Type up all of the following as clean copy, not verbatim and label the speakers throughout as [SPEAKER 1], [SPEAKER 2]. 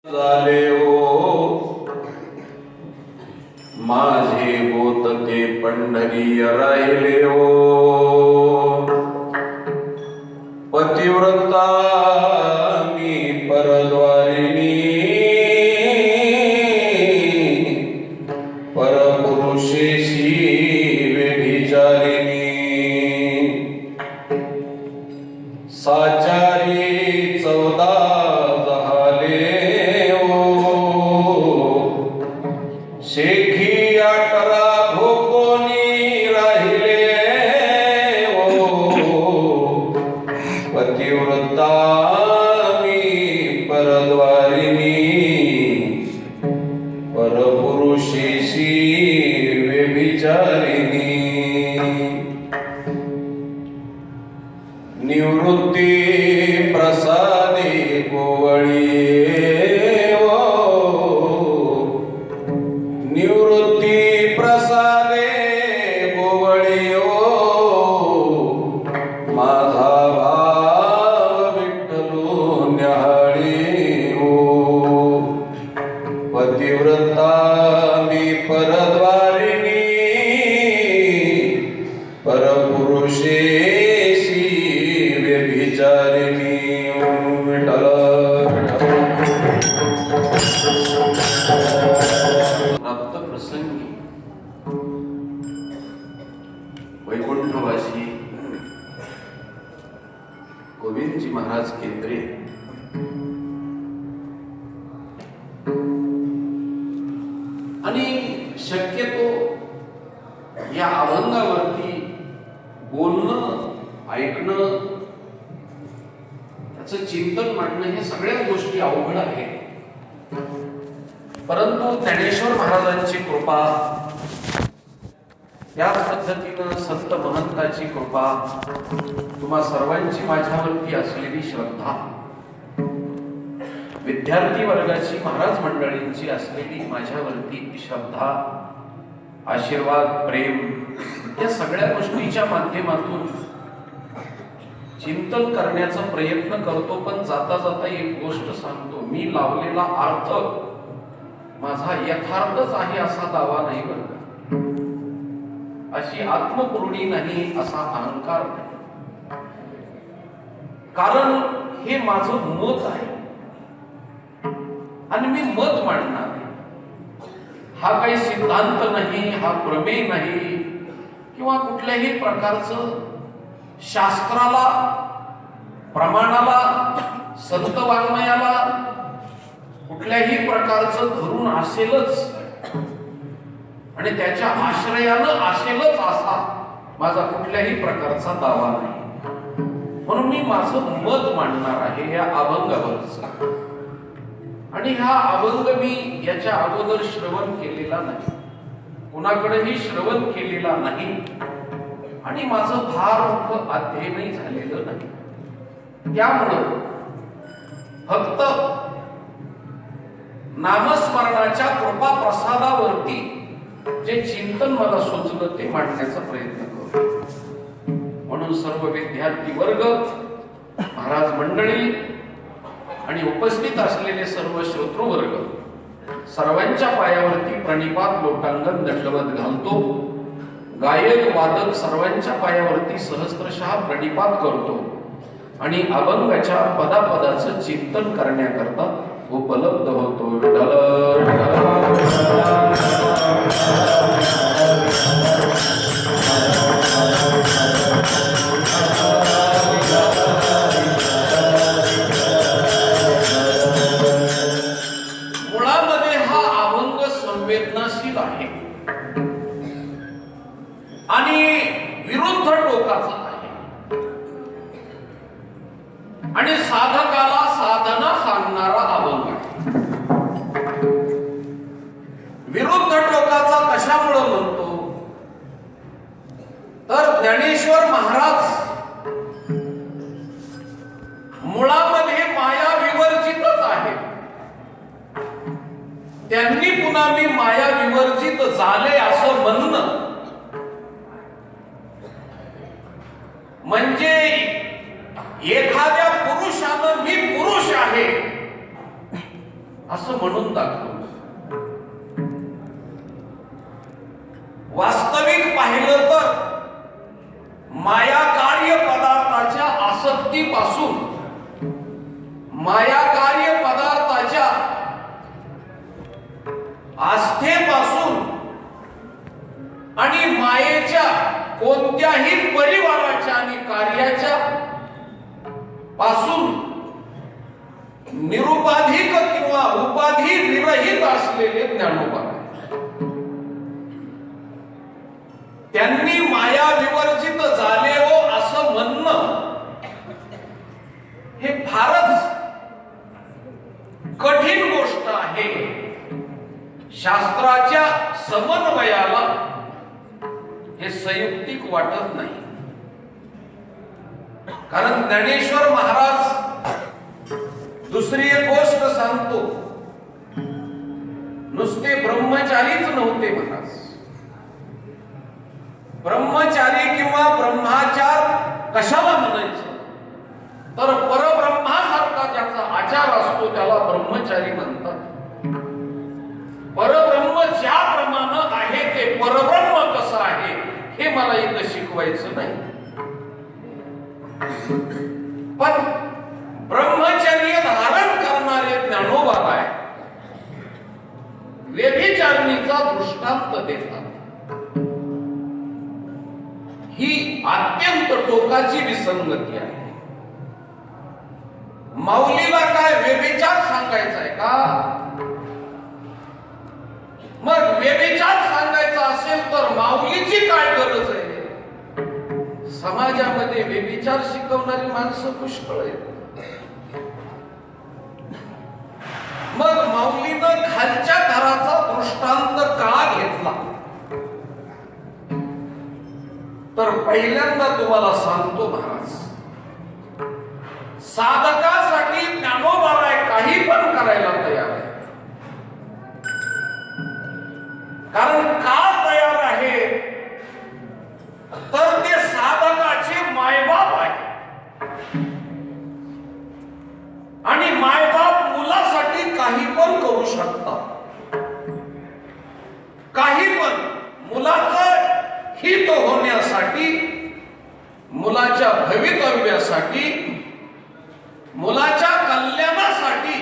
[SPEAKER 1] झाले हो माझे बोत ते पंढरी राहिले हो पतिव्रता मी परद्वारिणी परपुरुषेशी व्यभिचारिणी साचारी 14 शेखी 18 भोकोनी राहिले ओ पतिव्रता मी परद्वारिणी परपुरुषेशी व्यभिचारिणी निवृत्ती प्रसादे गोवळी निवृत्ती प्रसादे गोवळी माझा भाव विठ्ठलो न्याहाळी पतिव्रता मी परद्वारिणी परपुरुषेशी व्यभिचारिणी विठ्ठल प्रसंगी वैकुंठवासी गोविंदजी महाराज केंद्रे आणि शक्यतो या अभंगावरती बोलणं ऐकणं त्याचं चिंतन मांडणं हे सगळ्याच गोष्टी अवघड आहेत. परंतु ज्ञानेश्वर महाराजांची कृपा याच पद्धतीनं संत महंताची कृपा तुम्हा सर्वांची माझ्यावरती असलेली श्रद्धा विद्यार्थी वर्गाची महाराज मंडळींची असलेली माझ्यावरती श्रद्धा आशीर्वाद प्रेम या सगळ्या गोष्टीच्या माध्यमातून चिंतन करण्याचा प्रयत्न करतो. पण जाता जाता एक गोष्ट सांगतो, मी लावलेला अर्थ माझा यथार्थच आहे असा दावा नाही बरं का, अशी आत्मपूर्णी नाही असा अहंकार नाही. कारण हे माझं मत आहे आणि मी मत मांडणार आहे. हा काही सिद्धांत नाही, हा प्रमेय नाही किंवा कुठल्याही प्रकारचं शास्त्राला प्रमाणाला संत वाङ्मयाला कुठल्याही प्रकारचं धरून असेलच आणि त्याच्या आश्रयानं असेलच असा माझा कुठल्याही प्रकारचा दावा नाही. म्हणून मी माझं मत मांडणार आहे या अभंगावरच. आणि हा अभंग मी याच्या अगोदर श्रवण केलेला नाही, कुणाकडेही श्रवण केलेला नाही आणि माझं फार अध्ययनही झालेलं नाही. त्यामुळं फक्त नामस्मरणाच्या कृपा प्रसादावरती जे चिंतन मला सुचलं ते मांडण्याचा प्रयत्न करू. म्हणून सर्व विद्यार्थी वर्ग, महाराज मंडळी आणि उपस्थित असलेले सर्व श्रोतृवर्ग सर्वांच्या पायावरती प्रणिपात लोटांगण दंडवत घालतो. गायक वादक सर्वांच्या पायावरती सहस्त्रशः प्रणिपात करतो आणि अभंगाच्या पदापदाचं चिंतन करण्याकरता उपलब्ध होतो. मुळामध्ये हा अभंग संवेदनाशील आहे आणि विरुद्ध टोकाचा आहे आणि साधकाला साधना सांगणारा अभंग आहे. विरुद्ध टोकाचा कशामुळे म्हणतो तर ज्ञानेश्वर महाराज मुळामध्ये माया विवर्जितच आहे. त्यांनी पुन्हा मी माया विवर्जित झाले असं म्हणणं म्हणजे एखाद्या पुरुषानं मी पुरुष आहे असं म्हणून दाखवलं. वास्तविक पाहिलं तर माया कार्य पदार्थाच्या आसक्तीपासून, माया कार्य पदार्थाच्या आस्थेपासून आणि मायेच्या कोणत्याही परिवाराच्या आणि कार्याच्या पासून निरुपाधिक किंवा उपाधी विरहित असलेले ज्ञानोबा. त्यांनी माया विवर्जित झाले हो असं म्हणणं हे फारच कठीण गोष्ट आहे. शास्त्राच्या समन्वयाला हे संयुक्तिक वाटत नाही. कारण ज्ञानेश्वर महाराज दुसरी एक गोष्ट सांगतो, नुसते ब्रह्मचारीच नव्हते महाराज. ब्रह्मचारी किंवा ब्रह्माचार कशाला म्हणायचं, तर परब्रह्मासारखा ज्याचा आचार असतो त्याला ब्रह्मचारी म्हणतात. परब्रह्म ज्याप्रमाणे आहे ते परब्रह्म कसं आहे हे मला इथं शिकवायचं नाही. पण ब्रह्मचर्य धारण करणारे ज्ञानोबाराय व्यभिचारिणीचा दृष्टांत देतात. ही अत्यंत टोकाची विसंगती आहे. माऊलीला काय व्यभिचार सांगायचा आहे का? मग व्यभिचार सांगायचा असेल तर माऊलीची काय गरज आहे? समाजामध्ये व्यभिचार शिकवणारी माणसं पुष्कळ आहेत. मग माऊलीनं खालच्या घराचा दृष्टांत का घेतला? तर पहिल्यांदा तुम्हाला सांगतो महाराज, साधकासाठी ज्ञानोबाराय काही पण करायला तयार आहे. कारण का तयार आहे, तर ते साधकाचे मायबाप आहे. आणि मायबाप मुलासाठी काही पण करू शकतात. काही पण मुलाचं हित होण्यासाठी, मुलाच्या भवितव्यासाठी, मुलाच्या कल्याणासाठी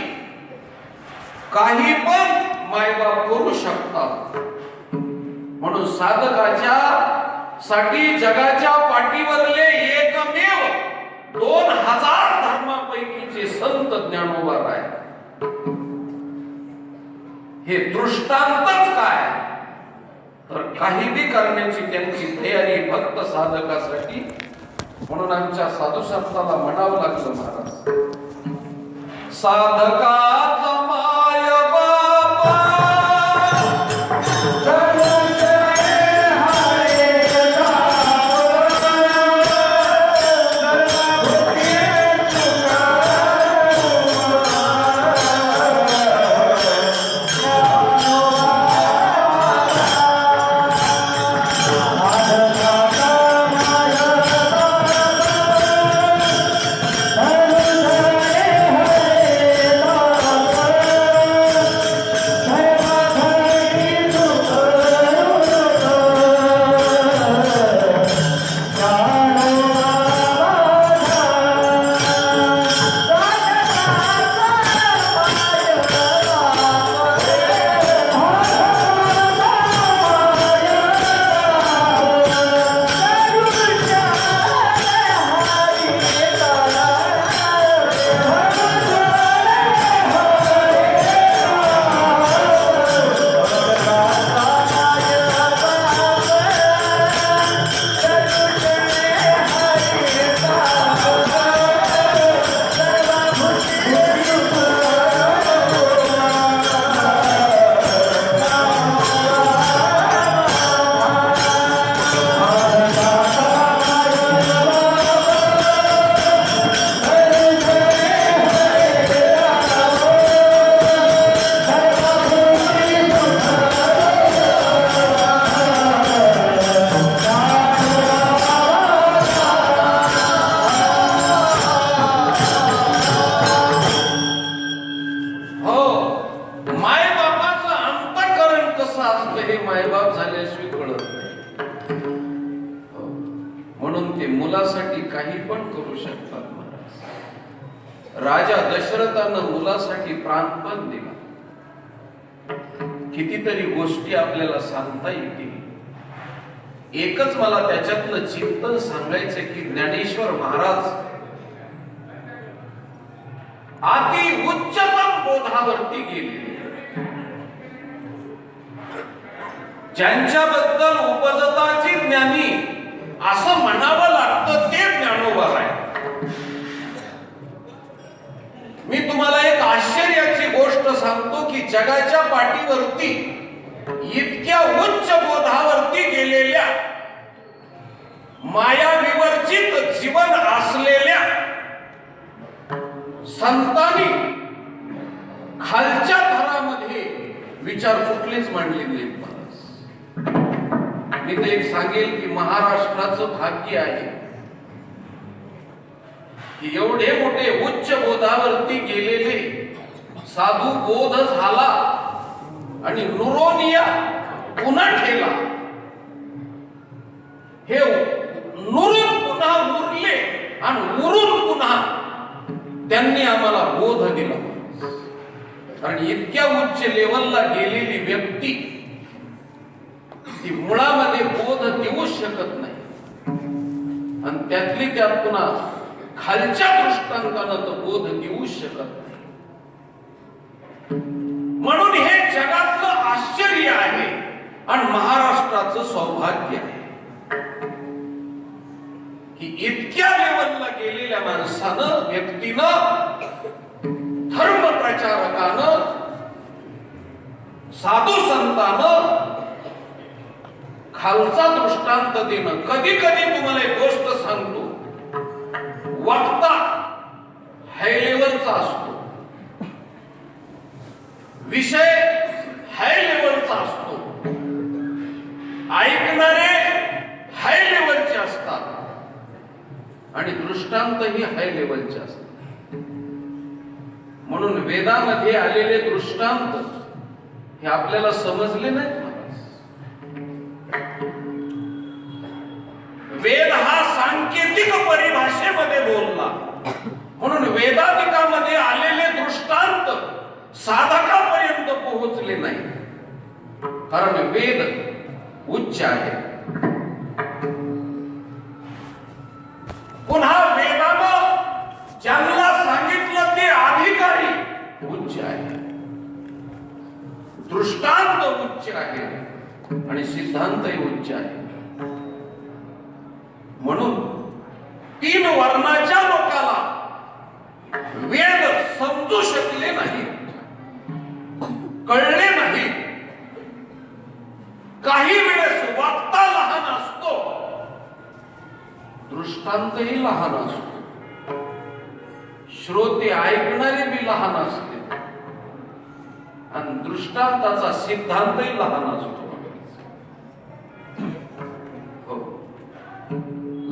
[SPEAKER 1] काही पण मायबाप करू शकतात. म्हणून साधकाच्या साठी जगाच्या पाठीवरले एकमेव 2000 धर्मापैकीचे संत ज्ञानोबाराय. हे दृष्टांतच काय, तर काही बी करण्याची त्यांची तयारी फक्त साधकासाठी. म्हणून आमच्या साधू संतांना म्हणावं लागलं महाराज, साधकाचा माय बापा मुलाचं हे मायबाप झाल्याशिवाय कळत नाही. म्हणून ते मुलासाठी काही पण करू शकतात महाराज. राजा दशरथानं मुलासाठी प्राण पण दिला. कितीतरी गोष्टी आपल्याला सांगता येतील. एकच मला त्याच्यातलं चिंतन सांगायचं की ज्ञानेश्वर महाराज अति उच्चतम बोधावरती गेले. ज्यांच्याबद्दल उपजताची ज्ञानी असं म्हणावं लागतं ते ज्ञानोबा आहे. मी तुम्हाला एक आश्चर्याची गोष्ट सांगतो की जगाच्या पाठीवरती इतक्या उच्च बोधावरती गेलेल्या मायाविवर्जित जीवन असलेल्या संतांनी खालच्या थरामध्ये विचार कुठलेच मांडले नाहीत. मी तर एक सांगेल की महाराष्ट्राचं भाग्य आहे की एवढे मोठे उच्च बोधावरती गेलेले साधू बोध झाला आणि नुरोनिया पुन्हा ठेला. हे नुरून पुन्हा उरले आणि उरून पुन्हा त्यांनी आम्हाला बोध दिला. कारण इतक्या उच्च लेवलला गेलेली व्यक्ती ती मुळामध्ये बोध देऊच शकत नाही. आणि त्यातली त्यात पुन्हा खालच्या दृष्टांतानं तो बोध देऊच शकत नाही. म्हणून हे जगातलं आश्चर्य आहे आणि महाराष्ट्राचं सौभाग्य आहे की इतक्या लेवलला गेलेल्या माणसानं, व्यक्तीनं, धर्म प्रचारकानं, साधू संतानं खालचा दृष्टांत देणं. कधी कधी तुम्हाला एक गोष्ट सांगतो, वक्ता हाय लेवलचा असतो, विषय हाय लेवलचा असतो, ऐकणारे हाय लेवलचे असतात आणि दृष्टांत ही हाय लेवलचे असतात. म्हणून वेदामध्ये आलेले दृष्टांत हे आपल्याला समजले नाहीत. वेद हा सांकेतिक परिभाषेमध्ये बोलला. म्हणून वेदांतिकामध्ये आलेले दृष्टांत साधकापर्यंत पोहोचले नाही. कारण वेद उच्च आहे. पुन्हा वेदानं ज्यांना सांगितलं ते अधिकारी उच्च आहे, दृष्टांत उच्च आहे आणि सिद्धांतही उच्च आहे. म्हणून 3 वर्णाच्या लोकाला वेद समजू शकले नाही, कळले नाही. काही वेळेस वक्ता लहान असतो, दृष्टांतही लहान असतो, श्रोते ऐकणारे बी लहान असते आणि दृष्टांताचा सिद्धांतही लहान असतो.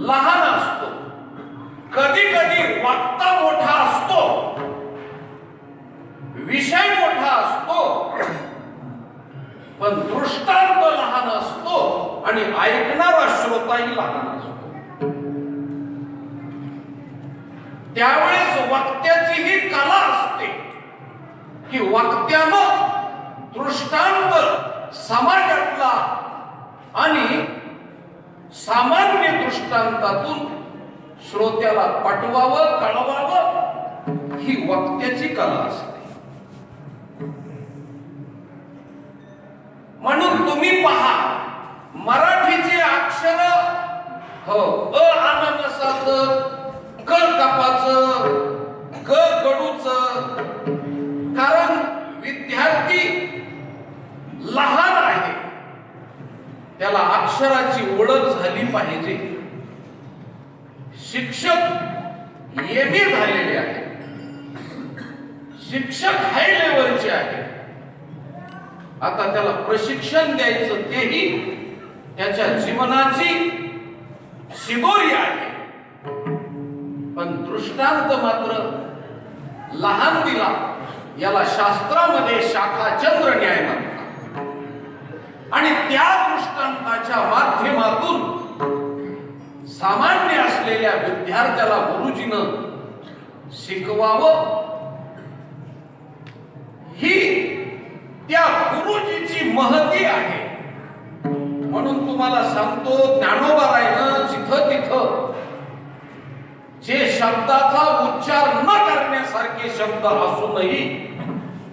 [SPEAKER 1] लहान असतो. कधी कधी वक्ता मोठा असतो, विषय मोठा असतो, पण दृष्टांत लहान असतो आणि ऐकणारा श्रोताही लहान असतो. त्यावेळेस वक्त्याची ही कला असते की वक्त्यानं दृष्टांत समाजातला आणि सामान्य दृष्टांतातून श्रोत्याला पटवावं, कळवावं, ही वक्त्याची कला असते. म्हणून तुम्ही पहा, मराठीचे अक्षर हो अ अननसाचं, क कपाचं, ग गडूचं. कारण विद्यार्थी लहान आहे, त्याला अक्षराची ओळख झाली पाहिजे. शिक्षक एबी झालेले आहे, शिक्षक हाय लेवलचे आहे. आता त्याला प्रशिक्षण द्यायचं तेही त्याच्या जीवनाची शिदोरी आहे. पण दृष्टांत मात्र लहान दिला. याला शास्त्रामध्ये शाखा चंद्र न्याय म्हणतात. आणि शास्त्राच्या माध्यमातून सामान्य असलेल्या विद्यार्थ्याला गुरुजीनं शिकवावं, ही त्या गुरुजीची महती आहे. म्हणून तुम्हाला सांगतो, ज्ञानोबारायनं जिथं तिथं जे शब्दाचा उच्चार न करण्यासारखे शब्द असूनही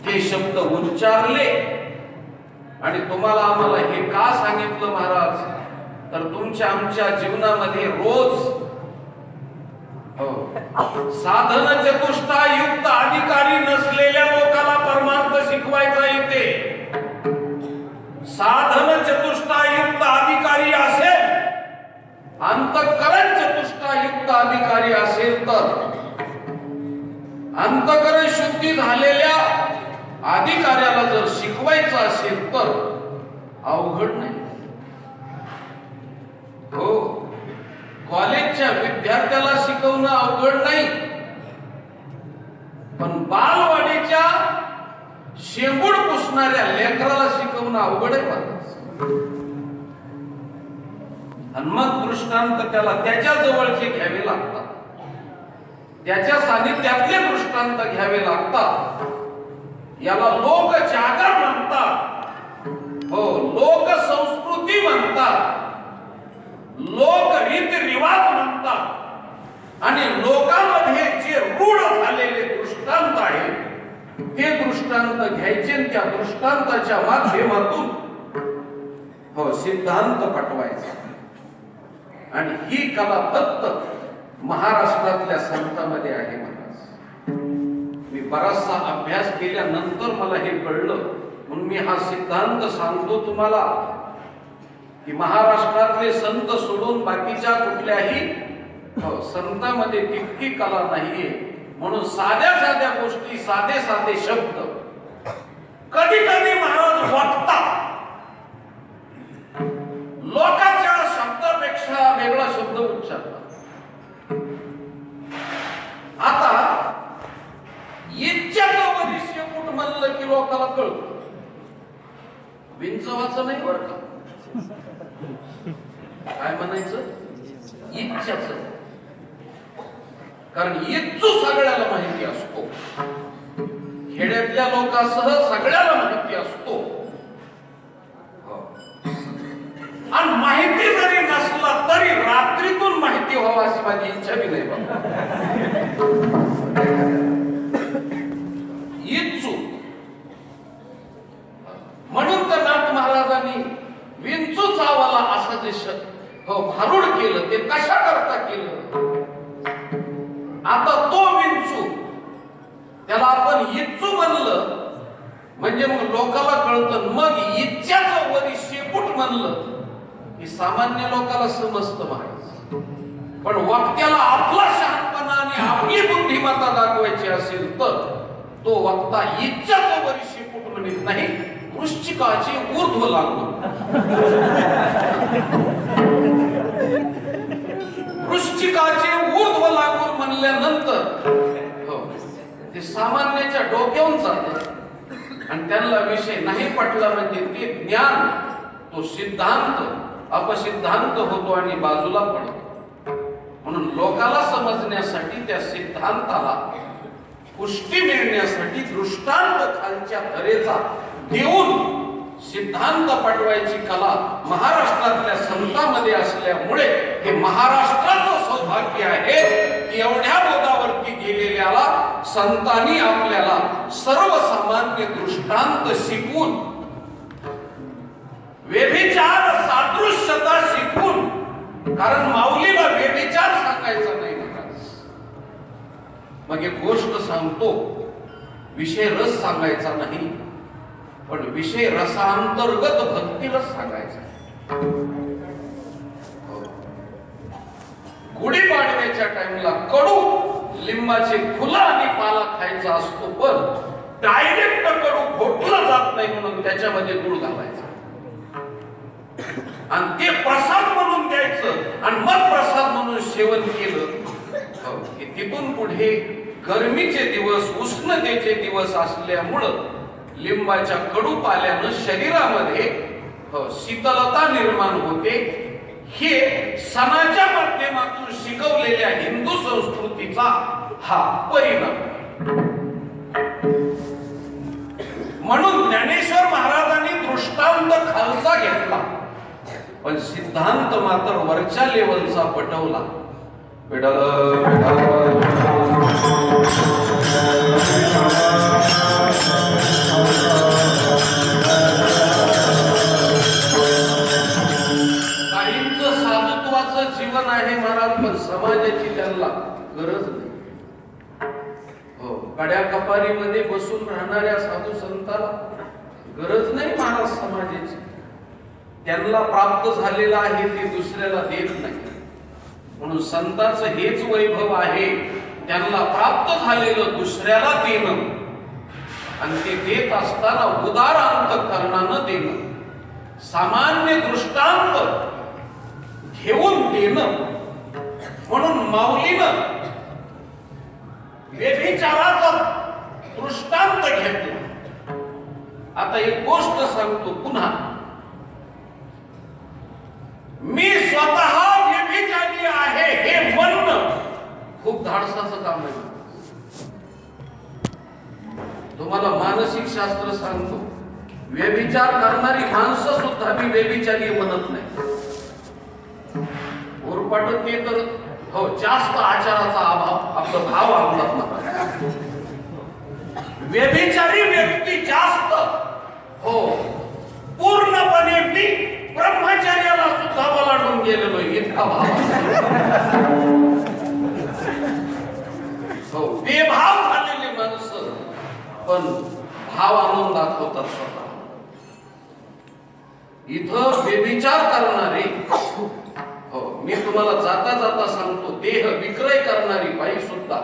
[SPEAKER 1] ते शब्द उच्चारले. आणि तुम्हाला आम्हाला हे का सांगितलं महाराज, तर तुमच्या आमच्या जीवनामध्ये रोज साधन चतुष्टयुक्त अधिकारी नसलेल्या लोकांना परमार्थ शिकवायचा येते. साधन चतुष्टयुक्त अधिकारी असेल, अंतःकरण चतुष्टयुक्त अधिकारी असेल तर, अंतःकरण शुद्धी झालेल्या अधिकाऱ्याला जर शिकवायचं असेल तर अवघड नाही. हो, कॉलेजच्या विद्यार्थ्याला शिकवणं अवघड नाही, पण बालवाडीच्या शेंबूड पुसणाऱ्या लेकराला शिकवणं अवघड आहे. आणि मग दृष्टांत त्याला त्याच्या जवळचे घ्यावे लागतात, त्याच्या सानिध्यातले दृष्टांत घ्यावे लागतात. याला लोक जागर म्हणतात, हो, लोक संस्कृती म्हणतात, लोक रीतिरिवाज म्हणतात. आणि लोकांमध्ये जे रूढ झालेले दृष्टांत आहे ते दृष्टांत घ्यायचे, त्या दृष्टांताच्या माध्यमातून हो सिद्धांत पटवायचा. आणि ही कला फक्त महाराष्ट्रातल्या संतांमध्ये आहे. मी बराचसा अभ्यास केल्यानंतर मला हे कळलं, म्हणून मी हा सिद्धांत सांगतो तुम्हाला की महाराष्ट्रातले संत सोडून बाकीच्या कुठल्याही संतांमध्ये तितकी कला नाहीये. म्हणून साध्या साध्या गोष्टी, साधे साधे शब्द, कधी कधी महाराज वक्ता लोकांच्या शब्दापेक्षा वेगळा शब्द उच्चारतात. आता इच्छाचं वरिष्ठ कुठ म्हणलं की लोकांना कळतं, विंचवाचं नाही बरं का. काय म्हणायचं? इच्छाचं. कारण इच्छू सगळ्याला माहिती असतो, खेड्यातल्या लोकांसह सगळ्याला माहिती असतो. आणि माहिती जरी नसला तरी रात्रीतून माहिती व्हावं अशी माझी इच्छा बी नाही बाबा. इच्छू म्हणून तर नाथ महाराजांनी विंचू चावाला असं जे भारूड केलं ते कशा करता केलं. आता तो विंचू त्याला आपण इच्छू म्हणलं म्हणजे मग लोकांना कळतं. मग इच्छाचं वरी शेपूट म्हणलं की सामान्य लोकांना समजतं महाराज. पण वक्त्याला आपला शहाणपणा आणि आपली बुद्धिमत्ता दाखवायची असेल तर तो वक्ता इच्छाचं वरी शेपूट म्हणत नाही, वृश्चिकाचे ऊर्ध्व लागून. वृश्चिकाचे ऊर्ध्व लागून म्हणल्यानंतर हो ते सामान्याच्या डोक्यावरून जात आणि त्यांना विषय नाही पटला म्हणजे ते ज्ञान, तो सिद्धांत अपसिद्धांत होतो आणि बाजूला पडतो. म्हणून लोकाला समजण्यासाठी, त्या सिद्धांताला पुष्टी मिळण्यासाठी दृष्टांत खालच्या तऱ्हेचा देऊन सिद्धांत पटवायची कला महाराष्ट्रातल्या संतांमध्ये असल्यामुळे हे महाराष्ट्राचं सौभाग्य आहे की एवढ्या बोधावरती गेलेल्याला संतांनी आपल्याला सर्वसामान्य दृष्टांत शिकवून, व्यभिचार सादृश्यता शिकवून, कारण माऊलीला व्यभिचार सांगायचा नाही महाराज. मग एक गोष्ट सांगतो, विषय रस सांगायचा नाही, पण विषय रसांतर्गत भक्तीरस सांगायचा. गुढीपाडव्याच्या टाइमला कडू लिंबाचे फुलं आणि पाला खायचा असतो, पण डायरेक्ट कडू घोटलं जात नाही म्हणून त्याच्यामध्ये गुळ घालायचा आणि ते प्रसाद म्हणून द्यायचं आणि मग प्रसाद म्हणून सेवन केलं की तिथून पुढे गरमीचे दिवस, उष्णतेचे दिवस असल्यामुळं लिंबाच्या कडू पाल्यानं शरीरामध्ये शीतलता निर्माण होते. हे सणाच्या माध्यमातून शिकवलेल्या हिंदू संस्कृतीचा हा परिणाम. म्हणून ज्ञानेश्वर महाराजांनी दृष्टांत खालचा घेतला, पण सिद्धांत मात्र वरच्या लेवलचा पटवला. काहींचं साधुत्वाचं जीवन आहे महाराज, पण समाजाची त्यांना गरज नाही. कड्या कपारीमध्ये बसून राहणाऱ्या साधू संताला गरज नाही महाराज समाजाची. त्यांना प्राप्त झालेलं आहे ते दुसऱ्याला देत नाही. म्हणून संतांचं हेच वैभव आहे, त्यांना प्राप्त झालेलं दुसऱ्याला देणं, आणि ते देत असताना उदार अंतःकरणानं देणं, सामान्य दृष्टांत घेऊन देणं. म्हणून माऊलीनं व्यभिचाराचा दृष्टांत घेतला. आता एक गोष्ट सांगतो पुन्हा, मी स्वतः व्यभिचारी आहे हे म्हणणं खूप धाडसाचं काम आहे. तुम्हाला मानसिक शास्त्र सांगतो, व्यभिचार करणारी माणसं सुद्धा मी व्यभिचारी म्हणत नाही. उरपाट ते तर जास्त आचाराचा अभाव आपला भाव आणतात. व्यभिचारी व्यक्ती जास्त पूर्णपणे मी ब्रह्मचर्याला सुद्धा ओलांडून गेलेलो इतका भाव. बेभाव झालेली माणसं पण भाव आणून दाखवतात स्वतः. इथं व्यभिचार करणारे, मी तुम्हाला जाता जाता सांगतो, देह विक्रय करणारी बाई सुद्धा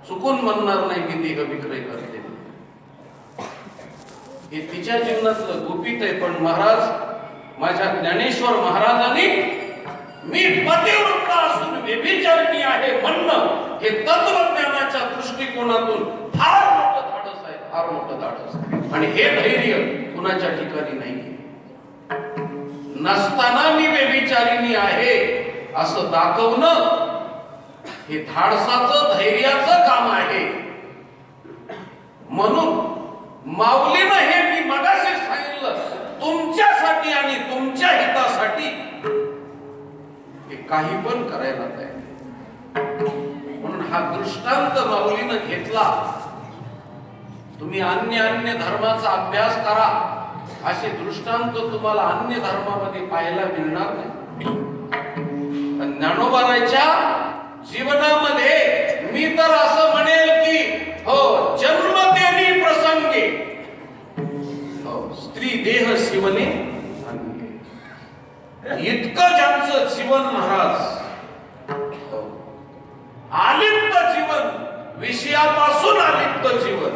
[SPEAKER 1] चुकून म्हणणार नाही की देह विक्रय करते. हे तिच्या जीवनातलं गुपित आहे. पण महाराज, माझ्या ज्ञानेश्वर महाराजांनी मी पतिव्रत असून व्यभिचारिणी आहे म्हणणं हे तत्वज्ञानाच्या दृष्टिकोनातून फार मोठं धाडस आहे, फार मोठं धाडस. आणि हे धैर्य कुणाच्या ठिकाणी नाही. नसताना मी व्यभिचारिणी आहे असं दाखवणं हे धाडसाचं, धैर्याचं काम आहे. म्हणून माऊलीनं हे मी मगाशी सांगितलं, तुमच्यासाठी आणि तुमच्या हितासाठी हे काही पण करायला तयार. म्हणून हा दृष्टांत माऊलीनं घेतला. तुम्ही अन्य धर्माचा अभ्यास करा, असे दृष्टांत तुम्हाला अन्य धर्मामध्ये पाहायला मिळणार नाही. ज्ञानोबाराच्या जीवनामध्ये मी तर असं म्हणेल की जन्मतेनी प्रसंगे स्त्री देह शिवने, इतकं ज्यांचं जीवन महाराज, आलिप्त जीवन, विषयापासून आलिप्त जीवन,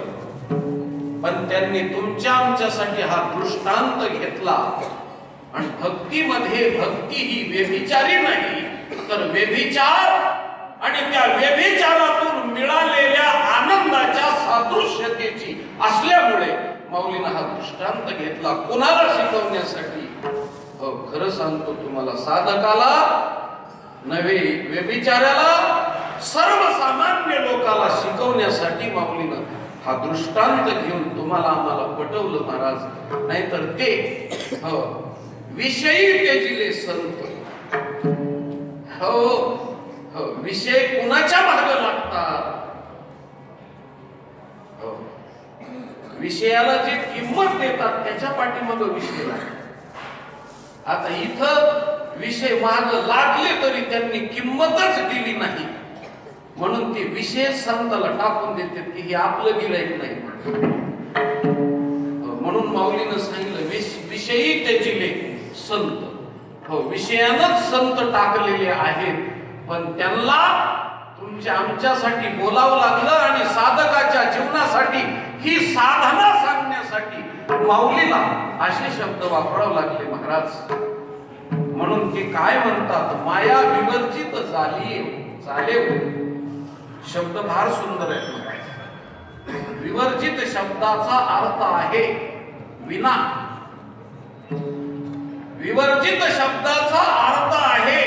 [SPEAKER 1] पण त्यांनी तुमच्या आमच्यासाठी हा दृष्टांत घेतला. आणि भक्तीमध्ये भक्ती ही व्यभिचारी नाही, तर व्यभिचार आणि त्या व्यभिचारातून मिळालेल्या आनंदाच्या सादृश्यतेची असल्यामुळे माऊलीनं हा दृष्टांत घेतला. कोणाला शिकवण्यासाठी? खरं सांगतो तुम्हाला, साधकाला नव्हे, व्यभिचाराला, सर्वसामान्य लोकाला शिकवण्यासाठी माऊलीनं हा दृष्टांत घेऊन तुम्हाला आम्हाला पटवलं महाराज. नाहीतर ते विषयी तेजिले संत, विषय कुणाच्या मागे लागतात? विषयाला जे किंमत देतात त्याच्या पाठीमागे विषय लागतात. आता इथं विषय माग लागले तरी त्यांनी किंमतच दिली नाही, म्हणून ते विषय संताला टाकून देतात की हे आपलं गिराईक नाही. म्हणून माऊलीनं सांगितलं, विषयी तेजिले संत. विषयानंच संत टाकलेले आहेत, पण त्यांना तुमच्या आमच्यासाठी बोलावं लागलं. आणि साधकाच्या जीवनासाठी ही साधना सांगण्यासाठी माऊलीला असे शब्द वापरावे लागले महाराज. म्हणून ते काय म्हणतात, माया विवर्जित झाली चाले. शब्द फार सुंदर आहे. विवर्जित शब्दाचा अर्थ आहे विना. विवर्जित शब्दाचा अर्थ आहे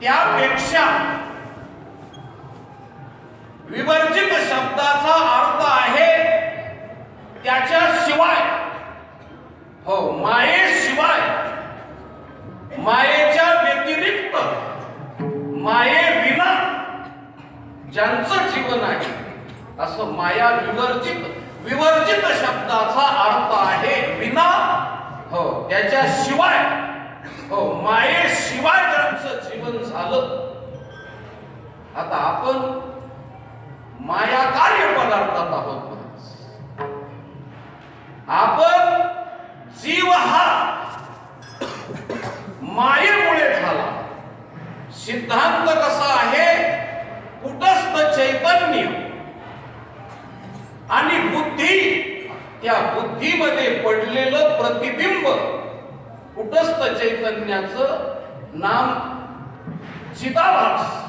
[SPEAKER 1] त्यापेक्षा, विवर्जित शब्दाचा अर्थ आहे त्याच्याशिवाय, हो मायेशिवाय, मायेच्या व्यतिरिक्त, मायेविना ज्यांचं जीवन आहे असं माया विवर्जित, विवर्जित शब्दाचा अर्थ आहे विना, हो त्याच्याशिवाय, हो मायेशिवाय ज्यांचं जीवन झालं. आता आपण माया कार्य पदार्थात आहोत. आपण जीव हा मायेमुळे झाला. सिद्धांत कसा आहे, कुटस्थ चैतन्य आणि बुद्धी, त्या बुद्धीमध्ये पडलेलं प्रतिबिंब, कुटस्थ चैतन्याचं नाम चिदाभास,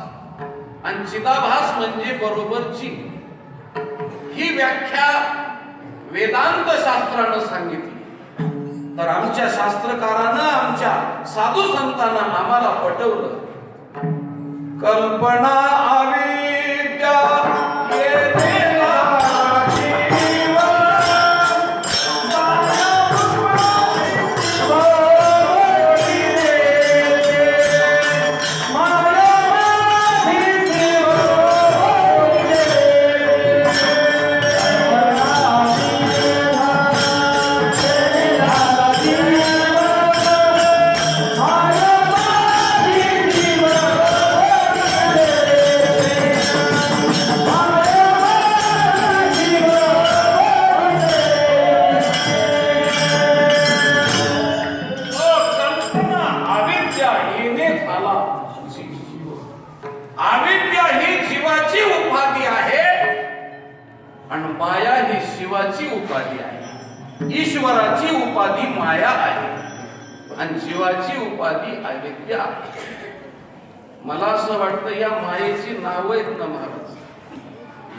[SPEAKER 1] आणि चिदाभास म्हणजे बरोबर जीव. ही व्याख्या वेदांत शास्त्रानं सांगितली. तर आमच्या शास्त्रकारानं, आमच्या साधू संतांना आम्हाला पटवलं. कल्पना अविद्या शिवाची उपाधी आहे. ईश्वराची उपाधी माया आहे आणि जीवाची उपाधी अविद्या आहे. मला असं वाटतं या मायेची नावं आहेत ना महाराज,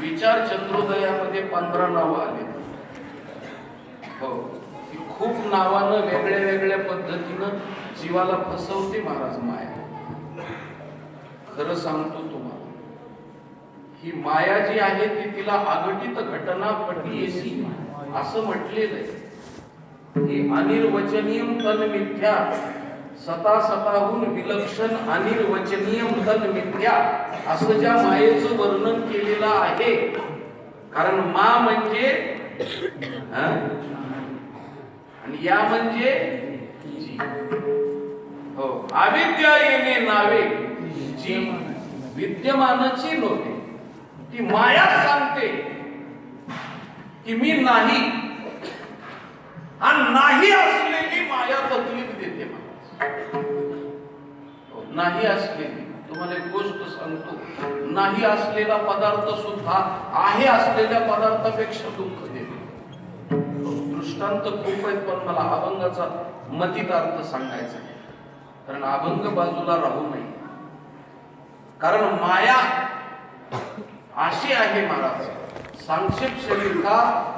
[SPEAKER 1] विचार चंद्रोदयामध्ये 15 नावं आली. हो, खूप नावानं वेगळ्या वेगळ्या पद्धतीनं जीवाला फसवते महाराज माया. खरं सांगतो तुम्हाला, ही माया जी आहे ती तिला अघटित घटना पटीयसी असं म्हटलेलं आहे. ही अनिर्वचनीयम तन मिथ्या, सता सताहून विलक्षण अनिर्वचनीयम तन मिथ्या असं ज्या मायेचं वर्णन केलेलं आहे. कारण मा म्हणजे आणि या म्हणजे जी. हो, अविद्या येणे नावे जी विद्यमानाची नव्हे, ती माया सांगते की मी नाही, आणि नाही असलेली माया तकलीफ देते. नाही असलेली, तुम्हाला एक गोष्ट सांगतो, नाही असलेला पदार्थ सुद्धा आहे असलेल्या पदार्थापेक्षा दुःख देते. दृष्टांत खूप आहेत, पण मला अभंगाचा मतितार्थ सांगायचा आहे, कारण अभंग बाजूला राहू नये. कारण माया अशी आहे महाराज, संक्षेप शरीरकार,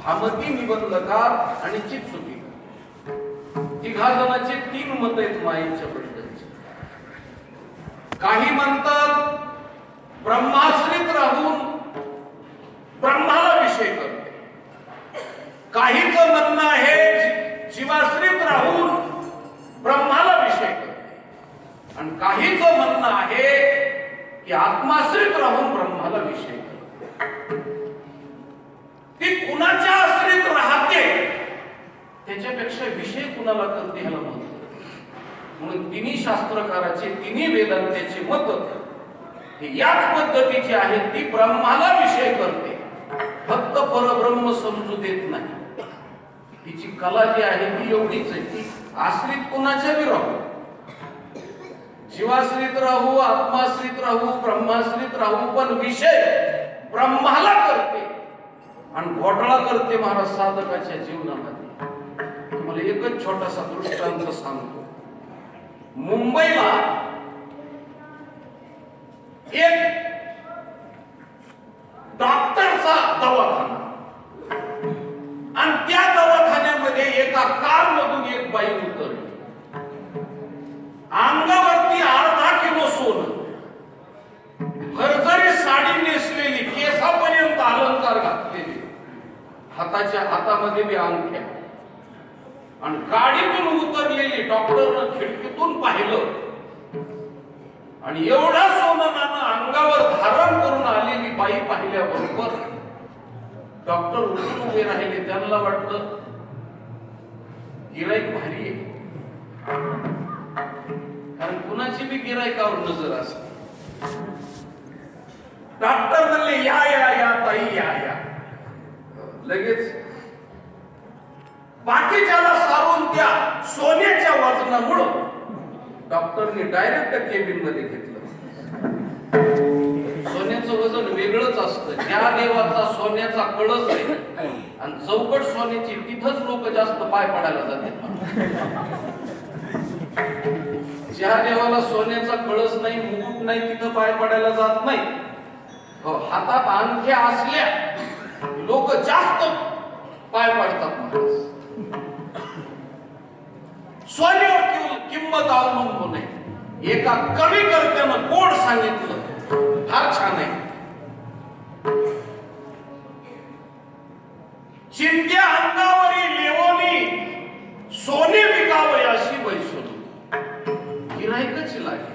[SPEAKER 1] थांबती निबंधकार आणि चित्सुखीकार, तिघा जणांचे 3 मत आहेत मायेच्या बद्दलचे. काही म्हणतात ब्रह्माश्रित राहून ब्रह्माला विषय करते, काहीच म्हणणं आहे जीवाश्रित राहून ब्रह्माला विषय करते, आणि काहीच म्हणणं आहे की आत्माश्रित राहून ब्रह्माला विषय करते. ती कुणाच्या आश्रित राहते त्याच्यापेक्षा विषय कुणाला करते ह्याला म्हणतात. म्हणून तिन्ही शास्त्रकाराचे, तिन्ही वेदांताचे मत हे याच पद्धतीचे आहेत. ती ब्रह्माला विषय करते, फक्त परब्रह्म समजू देत नाही. तिची कला जी आहे ती एवढीच आहे, ती आश्रित कुणाच्या बी राहू, जीवाश्रित राहू, आत्माश्रित राहू, ब्रह्माश्रित राहू, पण विषय ब्रह्माला करते आणि घोटाळा करते महाराज साधकाच्या जीवनामध्ये. तुम्हाला एकच छोटासा दृष्टांत सांगतो. मुंबईला एक डॉक्टरचा दवाखाना, आणि त्या दवाखान्यामध्ये एका कार मधून एक बाई उतरली. हाताच्या हातामध्ये बी अंगठ्या, आणि गाडीतून उतरलेली डॉक्टरनं खिडकीतून पाहिलं आणि एवढा सोनं नाणं अंगावर धारण करून आलेली बाई पाहिल्याबरोबर डॉक्टर उठून उभे राहिले. त्यांना वाटलं गिराईक भारी आहे, कारण कुणाची बी गिराईकावर नजर असते. डॉक्टर म्हणले या या या ताई या या. लगेच बाकीच्याला सारून त्या सोन्याच्या वजनामुळं डॉक्टरने डायरेक्ट केबिन मध्ये घेतलं. सोन्याचं वजन वेगळंच असतं. ज्या देवाचा सोन्याचा कळस आहे आणि चौकट सोन्याची, तिथंच लोक जास्त पाय पडायला जातात. ज्या देवाला सोन्याचा कळस नाही, मुकुट नाही, तिथं पाय पडायला जात नाही. हातात अंगठ्या असल्या लोक जास्त पाय पडतात. सोन्यावर किंमत अवलंबून आहे. एका कविकर्त्यानं गोड सांगितलं, फार छान आहे. चिंध्या अंगावरी लेवोनी सोने विकावयाशी वैसोनी. गिराईकच लागे.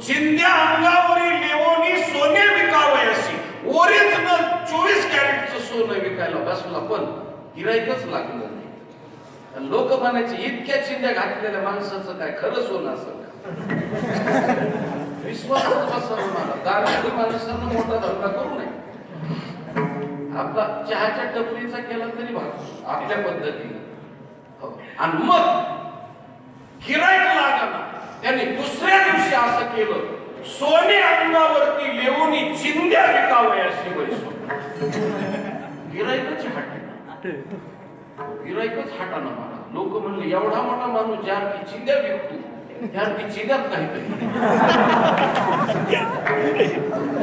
[SPEAKER 1] चिंध्या अंगावरी लेवोनी सोने विकावयाशी. ओरिजिनल 24 कॅरेटचं सोनं विकायला बसला, पण गिराईकच लागलं नाही. लोक म्हणायचे इतक्या चिंध्या घातलेल्या माणसाचं काय खरं सोनं असं का? विश्वासच बसला मला. दारिद्र्य माणसानं मोठा धंदा करू नये. आपला चहाच्या टपरीचा केला तरी भाग आपल्या पद्धतीने. आणि मग गिराईक लागला. त्यांनी दुसऱ्या दिवशी असं केलं, सोने अंगावरती लेवून चिंध्या विकावयाशी वैसोनी. गिराईकच हाटे, गिराईकच हाटाना मला. लोक म्हणले एवढा मोठा माणूस ज्या की चिंध्या विकतो, त्या की चिंध्यात काहीतरी,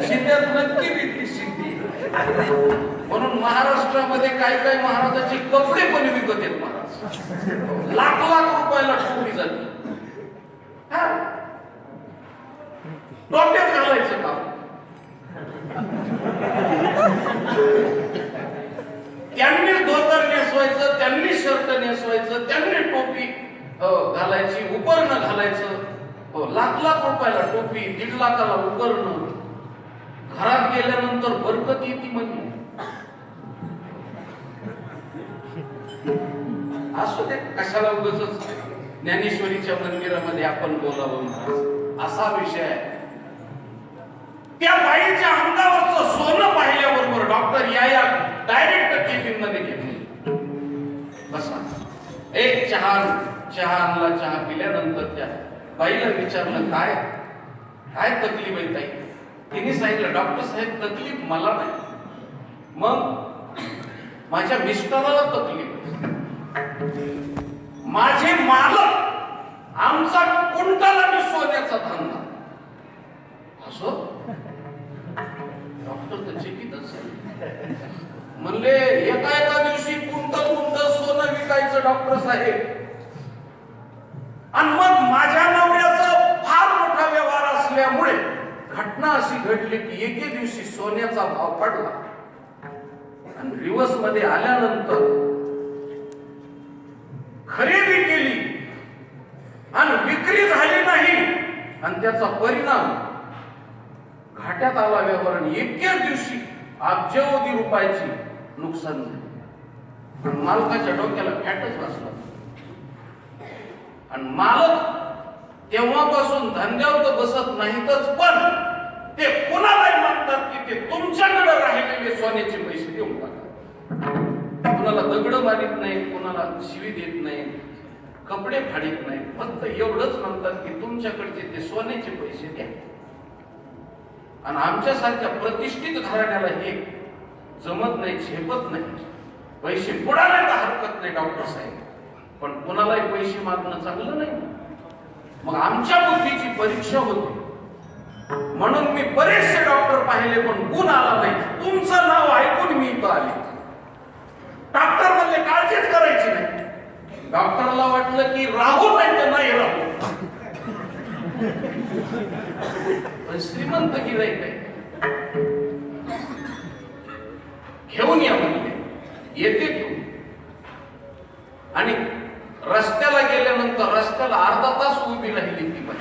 [SPEAKER 1] चिंध्यात नक्की विकली सिद्धी. म्हणून महाराष्ट्रामध्ये काही काही महाराजाचे कपडे पण विकत आहेत. महाराज लाख लाख रुपयाला ठोकली जाते. डोक्यात घालायचं काम. त्यांनी धोतर नेसवायचं, त्यांनी शर्ट नेसवायचं, त्यांनी टोपी घालायची, उपरणं घालायचं. लाख लाख रुपयाला टोपी, 1.5 लाखाला उपरणं. घरात गेल्यानंतर बरकत येते म्हणजे. असू दे, कशाला उगाचच ज्ञानेश्वरीच्या मंदिरामध्ये आपण बोलावं महाराज, असा विषय आहे. त्या बाईच्या अंगावरचं सोनं पाहिल्याबरोबर डॉक्टर या डायरेक्ट केबिन मध्ये घेतले. बसा. एक चहा आणला. चहा पिल्यानंतर त्या बाईला विचारलं काय काय तकलीफ आहे ताई? तिने सांगितलं डॉक्टर साहेब तकलीफ मला नाही, मग माझ्या मिस्टराला तकलीफ आहे. माझे मालक, आमचा कुंटाल आणि सोन्याचा धंदा. असो डॉक्टर तर चकितच म्हणले एका दिवशी कुंटल सोनं विकायचं डॉक्टर साहेब. आणि मग माझ्या नवऱ्याचा फार मोठा व्यवहार असल्यामुळे घटना अशी घडली की एके दिवशी सोन्याचा भाव पडला आणि रिवर्स मध्ये आल्यानंतर खरेदी केली आणि विक्री झाली नाही आणि त्याचा परिणाम घाट्यात आला व्यवहार. आणि एकेच दिवशी अब्जावधी रुपयाची नुकसान झाली. मालकाच्या डोक्याला फॅटच बसला आणि मालक तेव्हापासून धंद्यावर तर बसत नाहीतच, पण ते कोणालाही म्हणतात की ते तुमच्याकडे राहिलेले सोन्याचे पैसे देऊन टाका. कोणाला दगड मारित नाही, कोणाला शिवी देत नाही, कपडे फाडीत नाही, फक्त एवढंच म्हणतात की तुमच्याकडचे ते सोन्याचे पैसे द्या. आणि आमच्यासारख्या प्रतिष्ठित घराण्याला हे जमत नाही, झेपत नाही. पैसे बुडाले तर हरकत नाही डॉक्टर साहेब, पण कोणालाही पैसे मागणं चांगलं नाही. मग आमच्या बुद्धीची परीक्षा होती. म्हणून मी बरेचसे डॉक्टर पाहिले पण गुण आला नाही. तुमचं नाव ऐकून मी इथं आले. डॉक्टर म्हणले काळजीच करायची नाही. डॉक्टरला वाटलं की राहू नाही तर नाही राहू. पण श्रीमंत गिराईक आहे, घेऊन या म्हणले. येते घेऊन. आणि रस्त्याला गेल्यानंतर रस्त्याला अर्धा तास उभी राहिली ती बाई.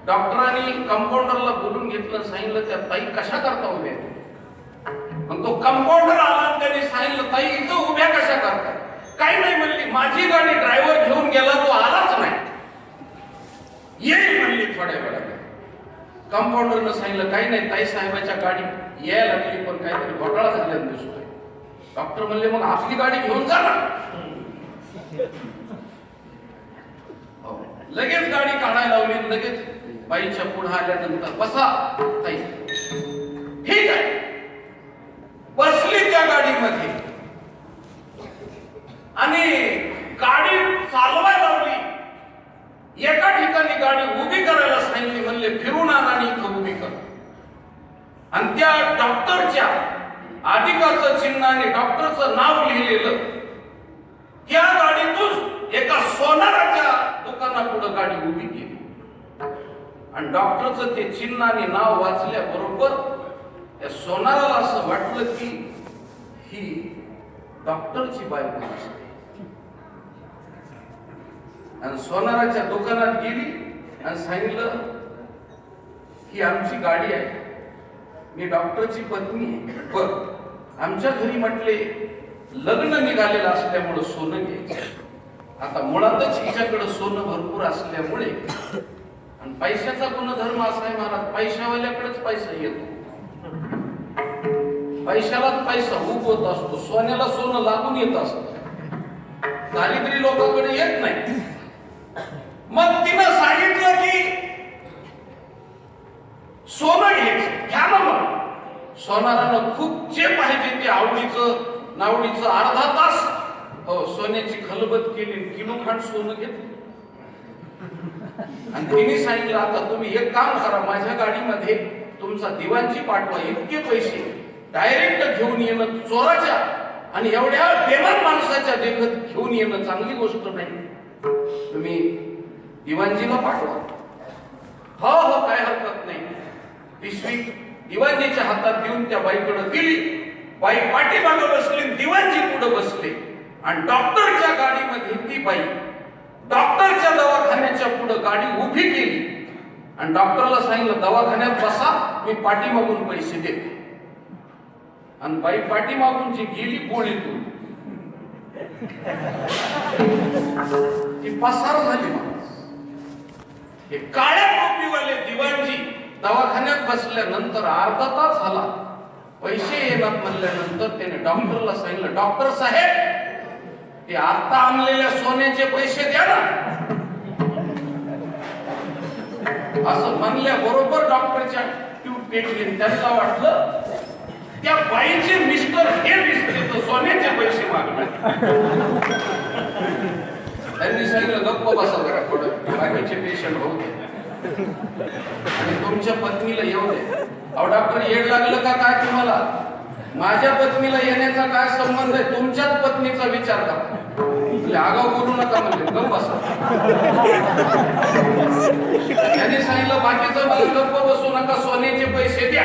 [SPEAKER 1] डॉक्टरांनी कंपाऊंडरला बोलून घेतलं, सांगितलं त्या ताई कशा करता उभ्या. मग तो कंपाऊंडर आला आणि त्यांनी सांगितलं ताई इथं उभ्या कशा करता. काही नाही म्हणली, माझी गाडी ड्रायव्हर घेऊन गेला, तो आलाच नाही, येईल म्हणली थोड्या वेळात. कंपाऊंडरनं सांगितलं काही नाही ताई साहेबाच्या गाडी यायला लागली, पण काहीतरी घोटाळा झाल्यानं दिसतोय. डॉक्टर म्हणले मग आपली गाडी घेऊन जा ना. लगेच गाडी काढायला लावली. लगेच बाईच्या पुढे आल्यानंतर बसा ताई. ठीक आहे. बसली त्या गाडीमध्ये आणि गाडी चालवायला लावली. एका ठिकाणी गाडी उभी करायला सांगितली. म्हणले फिरून आण आणि इथं उभी कर. आणि त्या डॉक्टरच्या अधिकाचं चिन्ह आणि डॉक्टरचं नाव लिहिलेलं त्या गाडीतून एका सोनाराच्या दुकानापुढे गाडी उभी केली. आणि डॉक्टरचं ते चिन्ह आणि नाव वाचल्याबरोबर त्या सोनाराला असं वाटलं की ही डॉक्टरची बायको असते. आणि सोनाराच्या दुकानात गेली आणि सांगितलं ही आमची गाडी आहे, मी डॉक्टरची पत्नी आहे. बरं, आमच्या घरी म्हटले लग्न निघालेलं असल्यामुळं सोनं घ्यायचं. आता मुळातच हिच्याकडे सोनं भरपूर असल्यामुळे आणि पैशाचा गुणधर्म असा आहे महाराज, पैशावाल्याकडेच पैसा येतो. पैशालाच पैसा उगवत असतो. सोन्याला सोनं लागून येत असतं, दारिद्र्य लोकांकडे येत नाही. मग तिनं सांगितलं की सोनं घ्यायचं, घ्या ना. मग सोनारानं खूप जे पाहिजे ते आवडीचं नावडीचं अर्धा तास सोन्याची खलबत केली, किलो खांड सोनं घेतलं. आणि तिने सांगितलं आता तुम्ही एक काम करा, माझ्या गाडीमध्ये तुमचा दिवाणजी पाठवा, इतके पैसे डायरेक्ट घेऊन येणं चोराच्या आणि एवढ्या बेमान माणसाच्या देखत घेऊन येणं चांगली गोष्ट नाही, तुम्ही दिवाणजीला पाठवा. हो हो काय हरकत नाही. पिशवी दिवाणजीच्या हातात देऊन त्या बाईकडे दिली. बाई पाठीमागे बसली, दिवाणजी पुढे बसले आणि डॉक्टरच्या गाडीमध्ये ती बाई डॉक्टरच्या दवाखान्याच्या पुढे गाडी उभी केली आणि डॉक्टरला सांगितलं दवाखान्यात बसा, मी पाठीमागून पैसे देते. आणि बाई पाठीमागून जी गेली पोळीतून ती पसार झाली. हे काळ्या टोपीवाले दिवाणजी दवाखान्यात बसल्यानंतर अर्धा तास झाला, पैसे येणार म्हणल्यानंतर त्याने डॉक्टरला सांगितलं डॉक्टर साहेब ते आता आणलेल्या सोन्याचे पैसे द्या ना. असं म्हणल्याबरोबर डॉक्टरच्या ट्यूब पेटली. त्यांना वाटलं त्या बाईचे मिस्टर हे दिसते तर सोन्याचे पैसे मागणार. त्यांनी सांगितलं गप्प बसा जरा, थोडं बाकीचे पेशंट होते आणि तुमच्या पत्नीला येऊ दे. अहो डॉक्टर येड लागलं का काय तुम्हाला? माझ्या पत्नीला येण्याचा काय संबंध आहे? तुमच्याच पत्नीचा विचार करा. आगाऊ बोलू नका म्हणजे गप्प बसा. त्यांनी सांगितलं बाकीचं मला गप्प बसू नका, सोन्याचे पैसे द्या.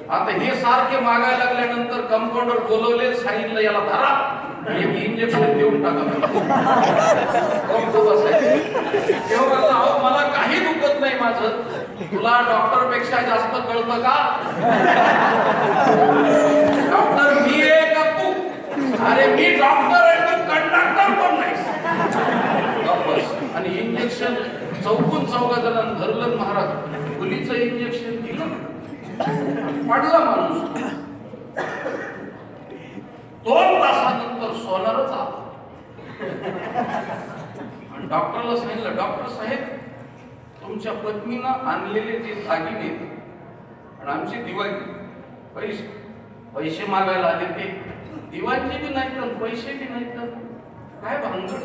[SPEAKER 1] आता हे सारखे मागायला लागल्यानंतर कंपाऊंडर बोलवले, सांगितलं याला धरा, एक इंजेक्शन देऊन टाका. तेव्हा अहो मला काही दुखत नाही माझं, तुला डॉक्टर पेक्षा जास्त कळतं का? डॉक्टर मी आहे का तू? अरे मी डॉक्टर आहे, तू कंडक्टर पण नाही. आणि इंजेक्शन चौकून चौघा जणांना धरलं महाराज, मुलीचं इंजेक्शन दिलं, पडला माणूस. 2 तासानंतर सोनारच आला. डॉक्टरला सांगितलं डॉक्टर साहेब तुमच्या पत्नीनं आणलेले जे दागिने आणि आमची दिवाळी पैसे मागायला आले, ते दिवाणजी बी नाही तर पैसे बी नाही तर काय भानगड.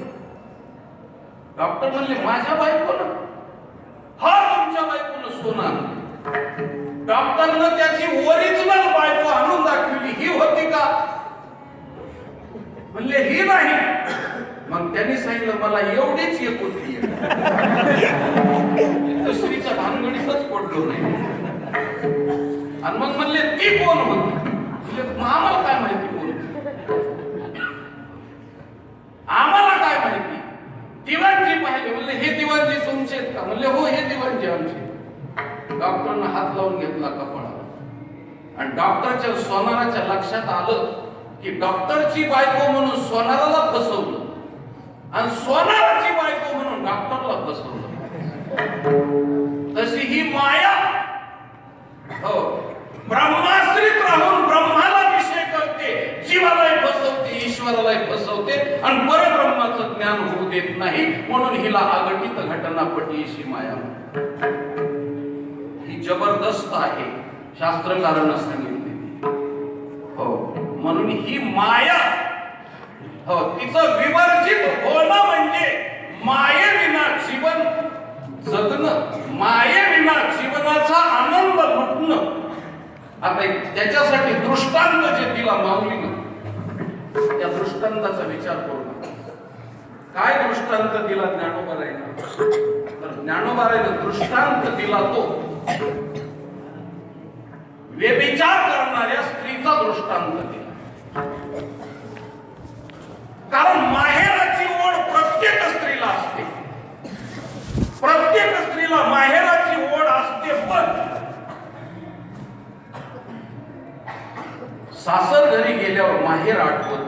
[SPEAKER 1] डॉक्टर म्हणले माझ्या बायकोनं? हा तुमच्या बायकोनं सोनं आणलं. डॉक्टरनं त्याची ओरिजिनल बायको आणून दाखवली. ही होती का? म्हणले ही नाही. मग त्यांनी सांगितलं मला एवढीच एक होती, दुसरीच्या भानगडीतच पडलो नाही. आणि मग म्हणले ती कोण होती? म्हणजे आम्हाला काय माहिती कोण? आम्हाला काय माहिती? दिवाणजी पाहिले. म्हणले हे दिवाणजी तुमचे आहेत का? म्हणले हो हे दिवाणजी आमचे. डॉक्टरनं हात लावून घेतला कपाळावर आणि डॉक्टरच्या सोनाराच्या लक्षात आलं की डॉक्टरची बायको म्हणून सोनाराला फसवलं आणि सोनाराची बायको म्हणून डॉक्टरला फसवलं. तशी ही माया हो ब्रह्माश्रित राहून ब्रह्माला विषय करते, जीवालाही फसवते, ईश्वरालाही फसवते आणि परब्रह्माचं ज्ञान होऊ देत नाही. म्हणून हिला अघटित घटनापटी अशी माया ही जबरदस्त आहे. शास्त्रकारांना सांगितले हो. म्हणून ही माया हो तिचं विवर्जित होणं म्हणजे मायेविना जीवन जगणं, मायेविना जीवनाचा आनंद लुटणं. आता त्याच्यासाठी दृष्टांत जे दिला माऊलीनं त्या दृष्टांताचा विचार करू नका. काय दृष्टांत दिला ज्ञानोबारायनं? तर ज्ञानोबारायनं दृष्टांत दिला तो व्यभिचार करणाऱ्या स्त्रीचा दृष्टांत दिला. कारण माहेराची ओढ प्रत्येक स्त्रीला असते, प्रत्येक स्त्रीला माहेराची ओढ असते. पण सासर घरी गेल्यावर माहेर आठवत.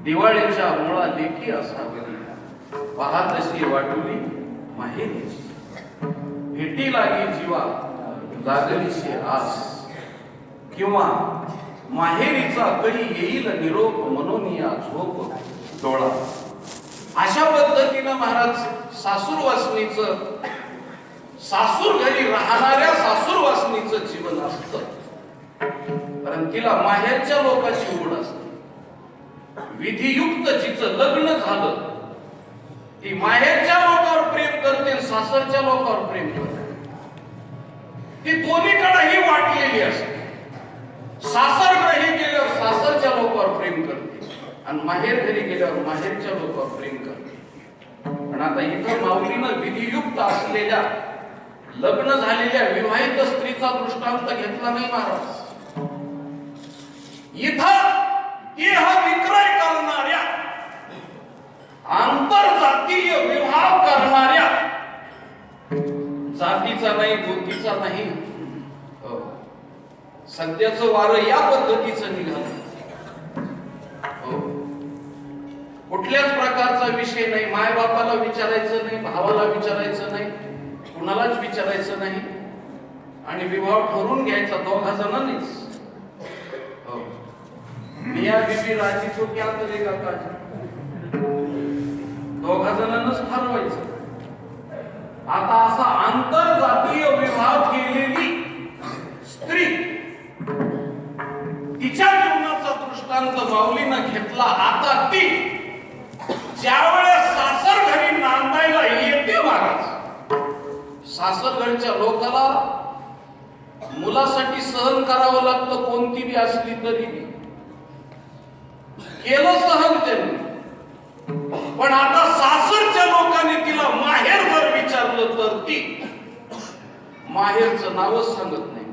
[SPEAKER 1] दिवाळीच्या मुळा लेखी असावी पाहतशी वाटुली माहेरीची. भेटी लागी जीवा लागलीशी आस, किंवा माहेरीचा कधी येईल निरोप मनोनिया झोप डोळा. अशा पद्धतीनं महाराज सासूरवासनीचं, सासूर घरी राहणाऱ्या सासूरवासनीचं जीवन असतं. कारण तिला माहेरच्या लोकांची ओढ असते. विधियुक्त जिचं लग्न झालं ती माहेरच्या लोकांवर प्रेम करते, सासरच्या लोकांवर प्रेम करते. ती दोन्हीकडेही वाटलेली असते. सासर घरी गेल्यावर सासरच्या लोकांवर प्रेम करते आणि माहेर घरी गेल्यावर माहेरच्या लोकांवर प्रेम करते. पण आता इथं माऊलीनं विधियुक्त असलेल्या लग्न झालेल्या विवाहित स्त्रीचा दृष्टांत घेतला नाही महाराज. इथं देह विक्रय करणाऱ्या, आंतरजातीय विवाह करणाऱ्या, जातीचा नाही गोतीचा नाही, सध्याचं वारं या पद्धतीचं निघालं. कुठल्याच प्रकारचा विषय नाही. माय बापाला विचारायचं नाही, भावाला विचारायचं नाही, कुणालाच विचारायचं नाही आणि विवाह ठरवून घ्यायचा दोघा जणांनीच. मिया बीबी राजी तो क्या करेगा काजी, दोघा जणांनाच ठरवायचं. आता असा आंतरजातीय विवाह केलेली स्त्री, तिच्या जीवनाचा दृष्टांत माऊलीनं घेतला. आता ती ज्यावेळेस सासर घरी नांदायला येते महाराज, सासर घरच्या लोकाला मुलासाठी सहन करावं लागतं. कोणती बी असली तरी केलं सहन त्यांनी. पण आता सासरच्या लोकांनी तिला माहेर जर विचारलं तर ती माहेरचं नावच सांगत नाही.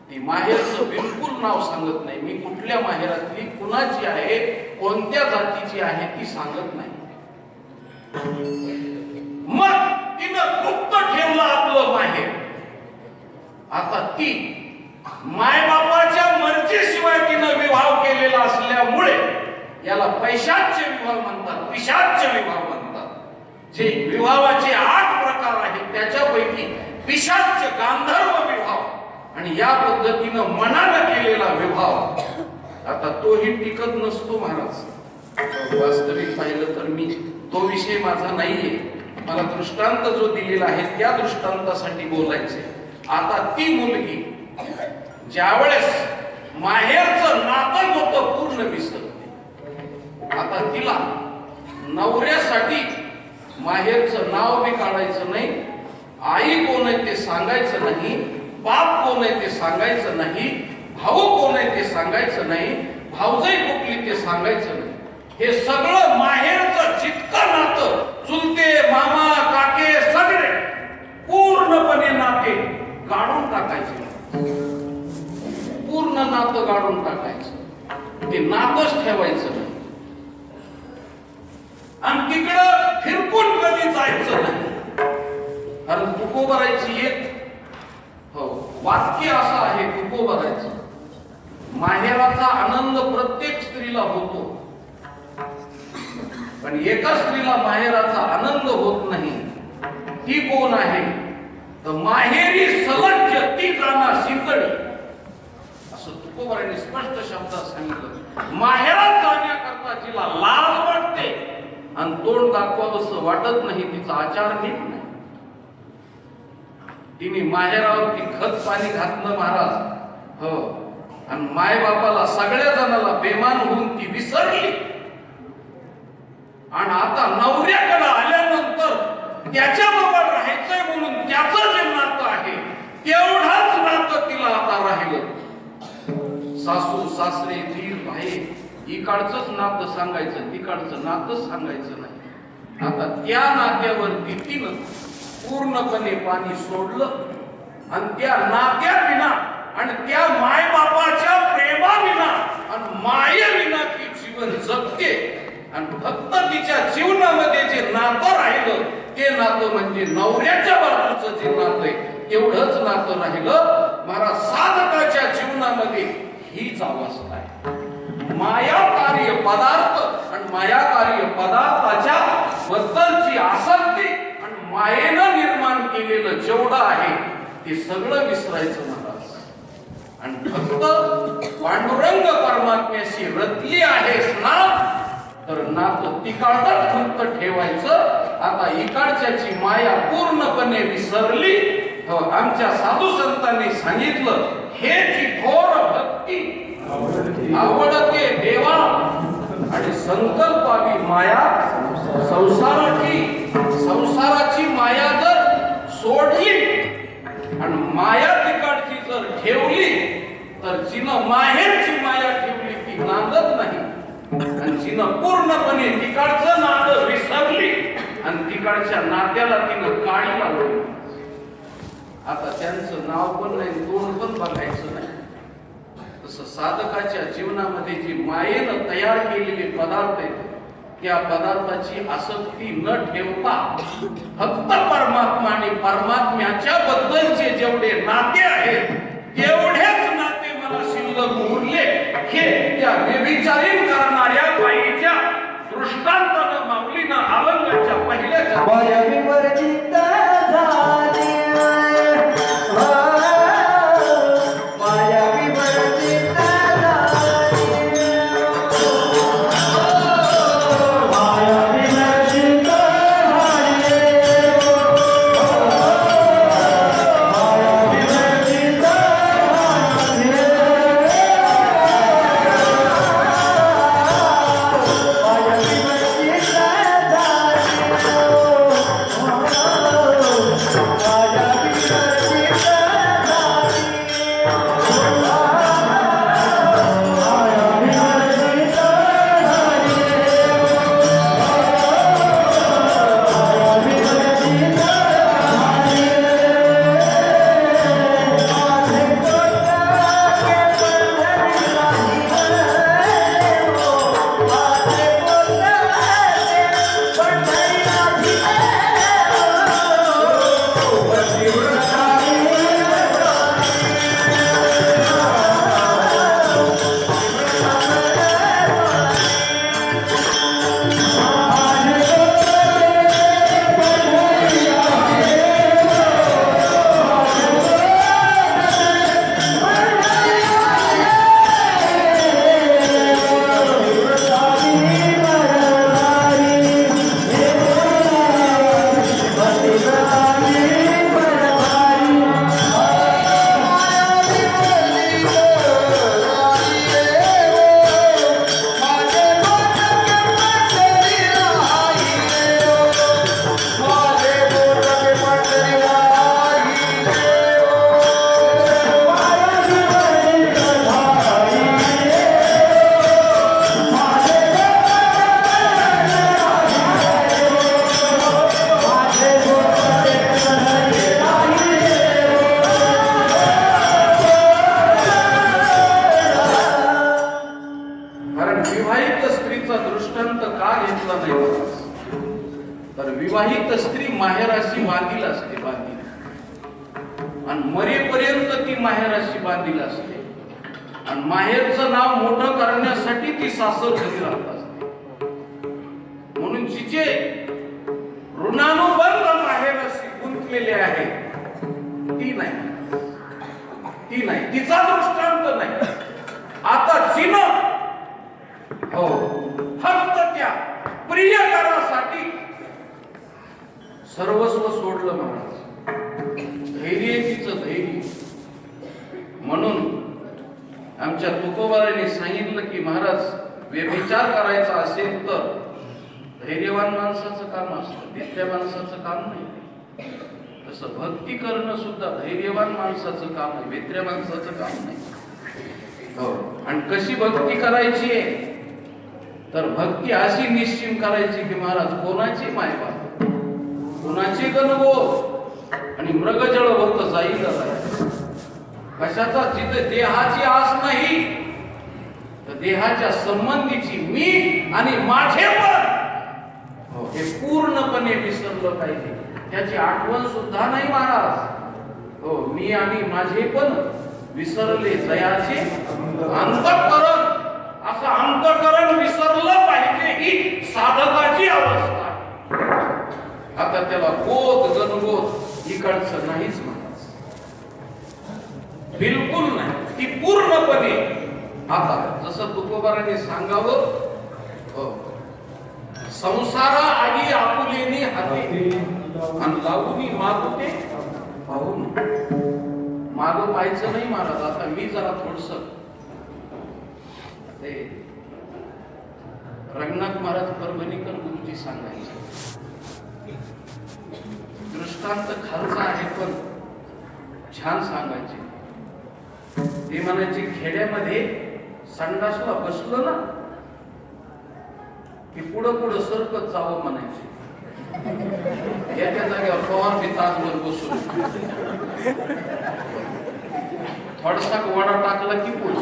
[SPEAKER 1] ती माहेरचं बिलकुल नाव सांगत नाही. मी कुठल्या माहेरातली, कुणाची आहे, कोणत्या जातीची आहे ती सांगत नाही. मग तिनं गुप्त ठेवलं आपलं माहेर. आता ती मायबापाच्या मर्जीशिवाय तिनं विवाह केलेला असल्यामुळे याला पैशाचे विवाह म्हणतात, पिशाच्य विवाह म्हणतात. जे विवाहाचे 8 प्रकार आहेत त्याच्यापैकी पिशाच्य गांधर्व विवाह आणि या पद्धतीनं मनानं केलेला विवाह, आता तोही टिकत नसतो महाराज. वास्तविक पाहिलं तर मी तो विषय माझा नाहीये. मला दृष्टांत जो दिलेला आहे त्या दृष्टांतासाठी बोलायचे. आता ती मुलगी ज्यावेळेस माहेरचं नातं होतं पूर्ण विसरते. आता तिला नवऱ्यासाठी माहेरचं नाव बी काढायचं नाही, आई कोण आहे ते सांगायचं नाही, बाप कोण आहे ते सांगायचं नाही, भाऊ कोण आहे ते सांगायचं नाही, भाऊजाई कुठली ते सांगायचं नाही. हे सगळं माहेरचं जितकं नातं, चुलते मामा काके सगळे पूर्णपणे नाते काढून टाकायचे, पूर्ण नातं काढून टाकायचं, ते नातच ठेवायचं नाही आणि तिकडं फिरकून कधी जायचं नाही. कारण तुकोबारायची एक वाक्य असं आहे, तुकोबारायचं, माहेराचा आनंद प्रत्येक स्त्रीला होतो, पण एका स्त्रीला माहेराचा आनंद होत नाही. ती कोण आहे? तर माहेरी सलज्ज ती जाणार शीतळी, असं तुकोबारांनी स्पष्ट शब्दात सांगितलं. माहेरात जाण्याकरता जिला लाज वाटते आणि तोंड दाखवावंसं वाटत नाही, तिचा आचार नीट नाही, तिने माहेरावरती खत पाणी घातलं महाराज, हो, आणि माय बापाला सगळ्या जणाला बेमान होऊन ती विसरली. आणि आता नवऱ्याकडे आल्यानंतर त्याच्याजवळ राहायचंय म्हणून त्याचं जे नातं आहे तेवढाच नातं तिला आता राहिलं. सासू सासरे दीर भाई इकडचंच नातं सांगायचं, तिकडचं नातं सांगायचं नाही. आता त्या नात्यावरती तिनं पूर्णपणे पाणी सोडलं आणि त्या नात्याविना आणि त्या मायबापाच्या प्रेमाविना आणि मायेविना ती जीवन जगते. आणि फक्त तिच्या जीवनामध्ये जे नातं राहिलं ते नातं म्हणजे नवऱ्याच्या बाजूचं जे नातं आहे तेवढंच नातं राहिलं. महाराज साधकाच्या जीवनामध्ये हीच अवस्था आहे. मायाकार्य पदार्थ आणि मायाकार्य पदार्थाच्या बद्दलची आसक्ती आणि मायेनं निर्माण केलेलं जेवढं आहे ते सगळं विसरायचं महाराज. आणि फक्त पांडुरंग परमात्म्याशी रतली आहेस ना तर नातं तिकडच फक्त ठेवायचं. आता इकडच्याची माया पूर्णपणे विसरली. आमच्या साधू संतांनी सांगितलं, हे जी थोर भक्ती आवडते देवा आणि संकल्पावी माया संसाराची माया जर सोडली आणि माया तिकडची जर ठेवली तर जिनं माहेरची माया ठेवली ती नांदत नाही. आणि जिनं पूर्णपणे तिकडचं नातं विसरली आणि तिकडच्या नात्याला तिनं काळी लावली. आता त्यांचं नाव पण नाही, तोंड पण बघायचं नाही. तसं साधकाच्या जीवनामध्ये जी मायेनं तयार केलेले पदार्थ आहेत त्या पदार्थाची आसक्ती न ठेवता फक्त परमात्मा आणि परमात्म्याच्या बद्दलचे जेवढे नाते आहेत तेवढेच नाते मला शिल्लक उरले. हे त्या व्यभिचारीन करणाऱ्या बाईच्या दृष्टांतानं माऊलीनं अभंगाच्या पहिल्या
[SPEAKER 2] Oh
[SPEAKER 1] विवाहित स्त्री माहेराशी बांधील असते, बांधील, आणि मरेपर्यंत ती माहेराशी बांधील असते, आणि माहेरचं नाव मोठं करण्यासाठी ती सासर घरी राहत असते. म्हणून जिचे ऋणानुबंध माहेराशी गुंतलेले आहे ती नाही, ती नाही, तिचा दृष्टांत नाही. आता जिनं हो फक्त त्या प्रियकरासाठी सर्वस्व सोडलं महाराज. धैर्य तिचं धैर्य. म्हणून आमच्या तुकोबारांनी सांगितलं की महाराज व्यभिचार करायचा असेल तर धैर्यवान माणसाचं काम असतं, भित्र्या माणसाचं काम नाही. तसं भक्ती करणं सुद्धा धैर्यवान माणसाचं काम आहे, भित्र्या माणसाचं काम नाही. हो, आणि कशी भक्ती करायची आहे तर भक्ती अशी निश्चिम करायची की महाराज कोणाची मायबाप, कोणाची गणगोत आणि मृगजळ भक्त जाईल. कशाचा जिथे देहाची आस नाही तर देहाच्या संबंधीची मी आणि माझे पण हो हे पूर्णपणे विसरलं पाहिजे. त्याची आठवण सुद्धा नाही महाराज. हो, मी आणि माझे पण विसरले जयाचे अंतःकरण. असं अंतःकरण विसरलं पाहिजे ही साधकाची अवस्था. आता त्याला गोत गणगोत इकडचं नाहीच महाराज, बिलकुल नाही. ती पूर्णपणे आता जसं तुकोबारांनी सांगावं, संसारा आगी आपुलेनी हाती आणि लावूनी मागुते पाहून. माग पाहायचं नाही महाराज. आता मी जरा थोडस रंगनाथ महाराज परभणीकर गुरुजी सांगायचे दृष्टांत खालचा आहे पण छान सांगायचे. ते म्हणायचे खेड्यामध्ये संडासला बसलो ना की पुढं पुढं सरकत जावं म्हणायचे. याच्या जागेवर पवार बी तासभर बसून थोडासा वडा टाकला की पुढे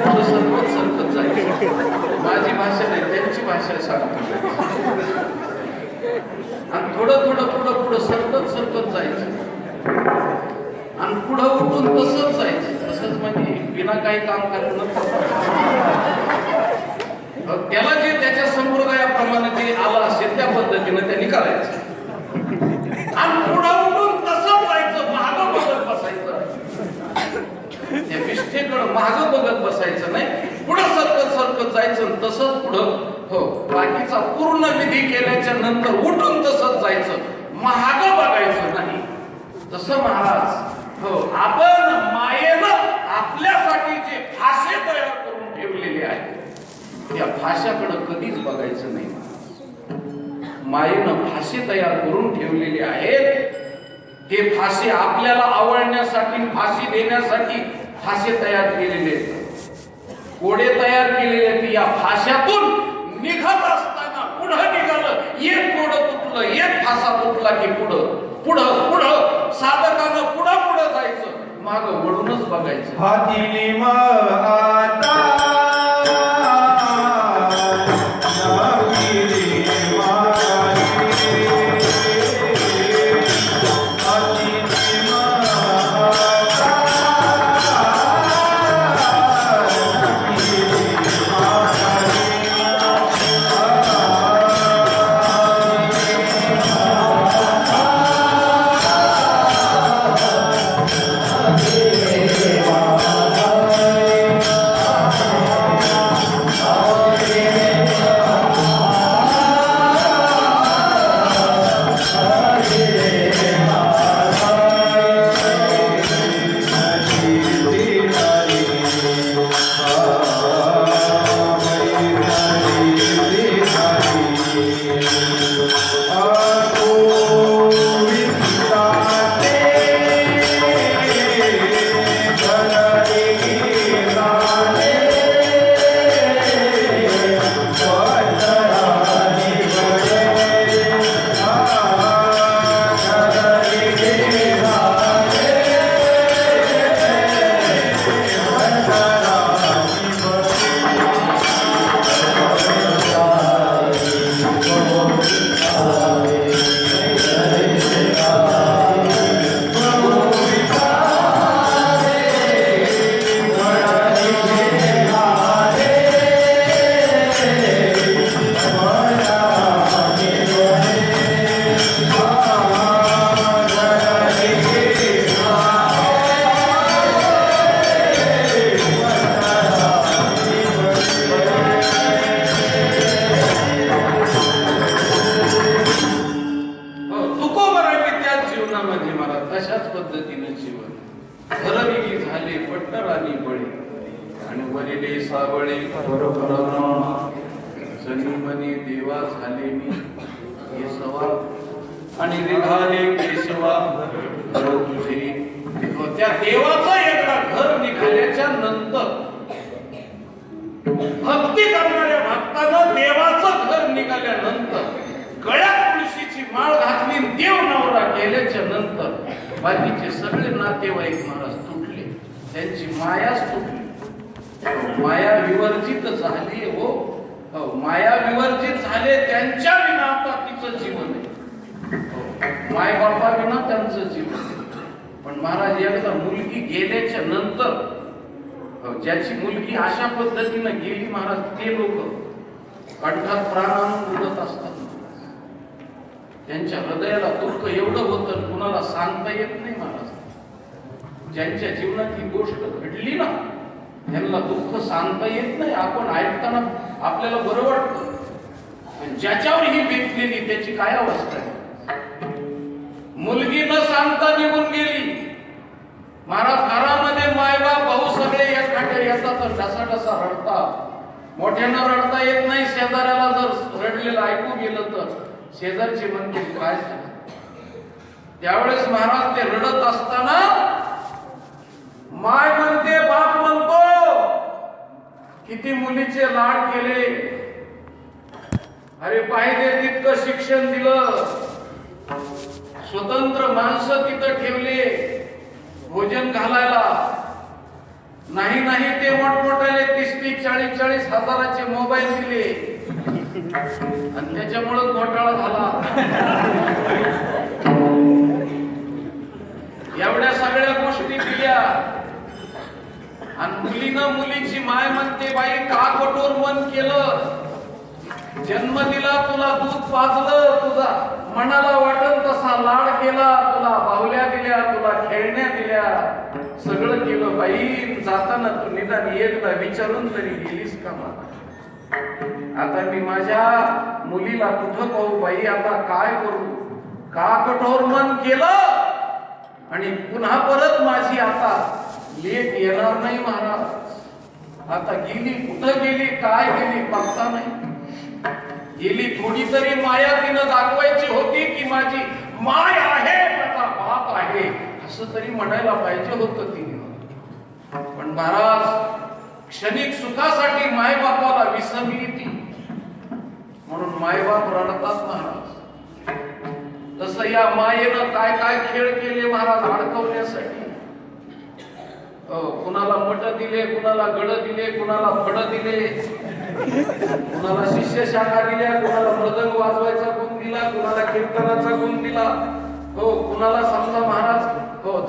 [SPEAKER 1] पुढं सरकत सरकत जायचं. माझी भाषा नाही, त्यांची भाषा सांगतो. आणि थोडं थोडं पुढं पुढं सरकत सरकत जायचं आणि पुढं उठून तसंच जायचं. तसंच म्हणजे बिना काही काम करणं. त्याला जे त्याच्या संप्रदायाप्रमाणे जे आलं असेल त्या पद्धतीनं त्यांनी करायचं आणि पुढं उठून तसंच जायचं. मागं बघत बसायचं, त्या विष्ठेकडं मागं बघत बसायचं नाही. पुढं सरकत सरकत जायचं तसंच पुढं. हो, बाकीचा पूर्ण विधी केल्याच्या नंतर उठून तसंच जायचं, मागं बघायचं नाही. तसं महाराज हो आपण मायेनं आपल्यासाठी जे फासे तयार करून ठेवलेले आहेत त्या फाशाकडे कधीच बघायचं नाही. मायेनं फासे तयार करून ठेवलेले आहेत. ते फासे आपल्याला आवडण्यासाठी, फाशी देण्यासाठी फासे तयार केलेले आहेत, कोडे तयार केलेले आहेत. या फाशातून निघत असताना पुढं निघालं, एक कोड तुटलं, एक फासा तुटला की पुढं पुढं पुढं साधकानं पुढं पुढं जायचं, मागं वळूनच बघायचं.
[SPEAKER 2] हातीने आता
[SPEAKER 1] पद्धतीनं जीवन घरविली झाले पट्टरानी बळे आणि वरिले सावळे बरोबर जनी मनी देवा झाले मी केसवा आणि निघाले केशवा घर तुझे. त्या देवाचं एकदा घर निघाल्याच्या नंतर भक्ती करणाऱ्या भक्तानं देवाचं घर निघाल्यानंतर गळ्यात तुळशीची माळ घातली देव नवरा केल्याच्या नंतर बाकीचे सगळे नातेवाईक महाराज तुटले, त्यांची मायाच तुटली. माया विवर्जित झाली हो, माया विवर्जित झाले त्यांच्या विना आता तिचं जीवन आहे, माय बापा विना त्यांचं जीवन आहे. पण महाराज एकदा मुलगी गेल्याच्या नंतर ज्याची मुलगी अशा पद्धतीनं गेली महाराज ते लोक कंठात प्राण आणून उडत असतात. त्यांच्या हृदयाला दुःख एवढं होतं कुणाला सांगता येत नाही महाराज. ज्यांच्या जीवनात ही गोष्ट घडली ना त्यांना दुःख सांगता येत नाही. आपण ऐकताना आपल्याला बरं वाटतं, पण ज्याच्यावर ही बेतलेली त्याची काय अवस्था आहे. मुलगी न सांगता निघून गेली महाराज. घरामध्ये मायबाप भाऊ सगळे एखाद्या येतात तर ढसा ढसा रडतात. मोठ्यानं रडता येत नाही. शेजाऱ्याला जर रडलेलं ऐकू गेलं तर शेजारचे म्हणते काय झालं. त्यावेळेस महाराज ते रडत असताना माय म्हणते बाप म्हणतो किती मुलीचे लाड केले, अरे पाहिजे तितकं शिक्षण दिलं, स्वतंत्र माणसं तिथं ठेवले भोजन घालायला. नाही नाही ते मोठमोठ्याले 30-40 हजाराचे मोबाईल दिले आणि त्याच्यामुळे घोटाळा झाला. एवढ्या सगळ्या गोष्टी दिल्या आणि मुलीनं मुलीची माय म्हणते बाई का कठोर मन केलं, जन्म दिला तुला, दूध पाजलं, तुझा मनाला वाटल तसा लाड केला, तुला बाहुल्या दिल्या, तुला खेळण्या दिल्या, सगळं केलं बाई. जाताना तू निदान एकदा विचारून तरी गेलीस का मला. आता मी माझ्या मुलीला कुठं पाहू बाई, आता काय करू. का कठोर मन केलं आणि पुन्हा परत माझी आता लेक येणार नाही महाराज. आता गेली, कुठं गेली, काय गेली पत्ता नाही. गेली थोडी तरी माया तिनं दाखवायची होती की माझी माय आहे, माझा बाप आहे, असं तरी म्हणायला पाहिजे होतं तिने. पण महाराज क्षणिक सुखासाठी माय बापाला विसरली ती, म्हणून मायबाप रडतात महाराज. तसं या मायेनं काय काय खेळ केले महाराज अडकवण्यासाठी. कुणाला मठ दिले, कुणाला गड दिले, कुणाला फड दिले, कुणाला शिष्य शाखा दिल्या, कुणाला मृदंग वाजवायचा गुण दिला, कुणाला कीर्तनाचा गुण दिला, हो कुणाला समजा महाराज हो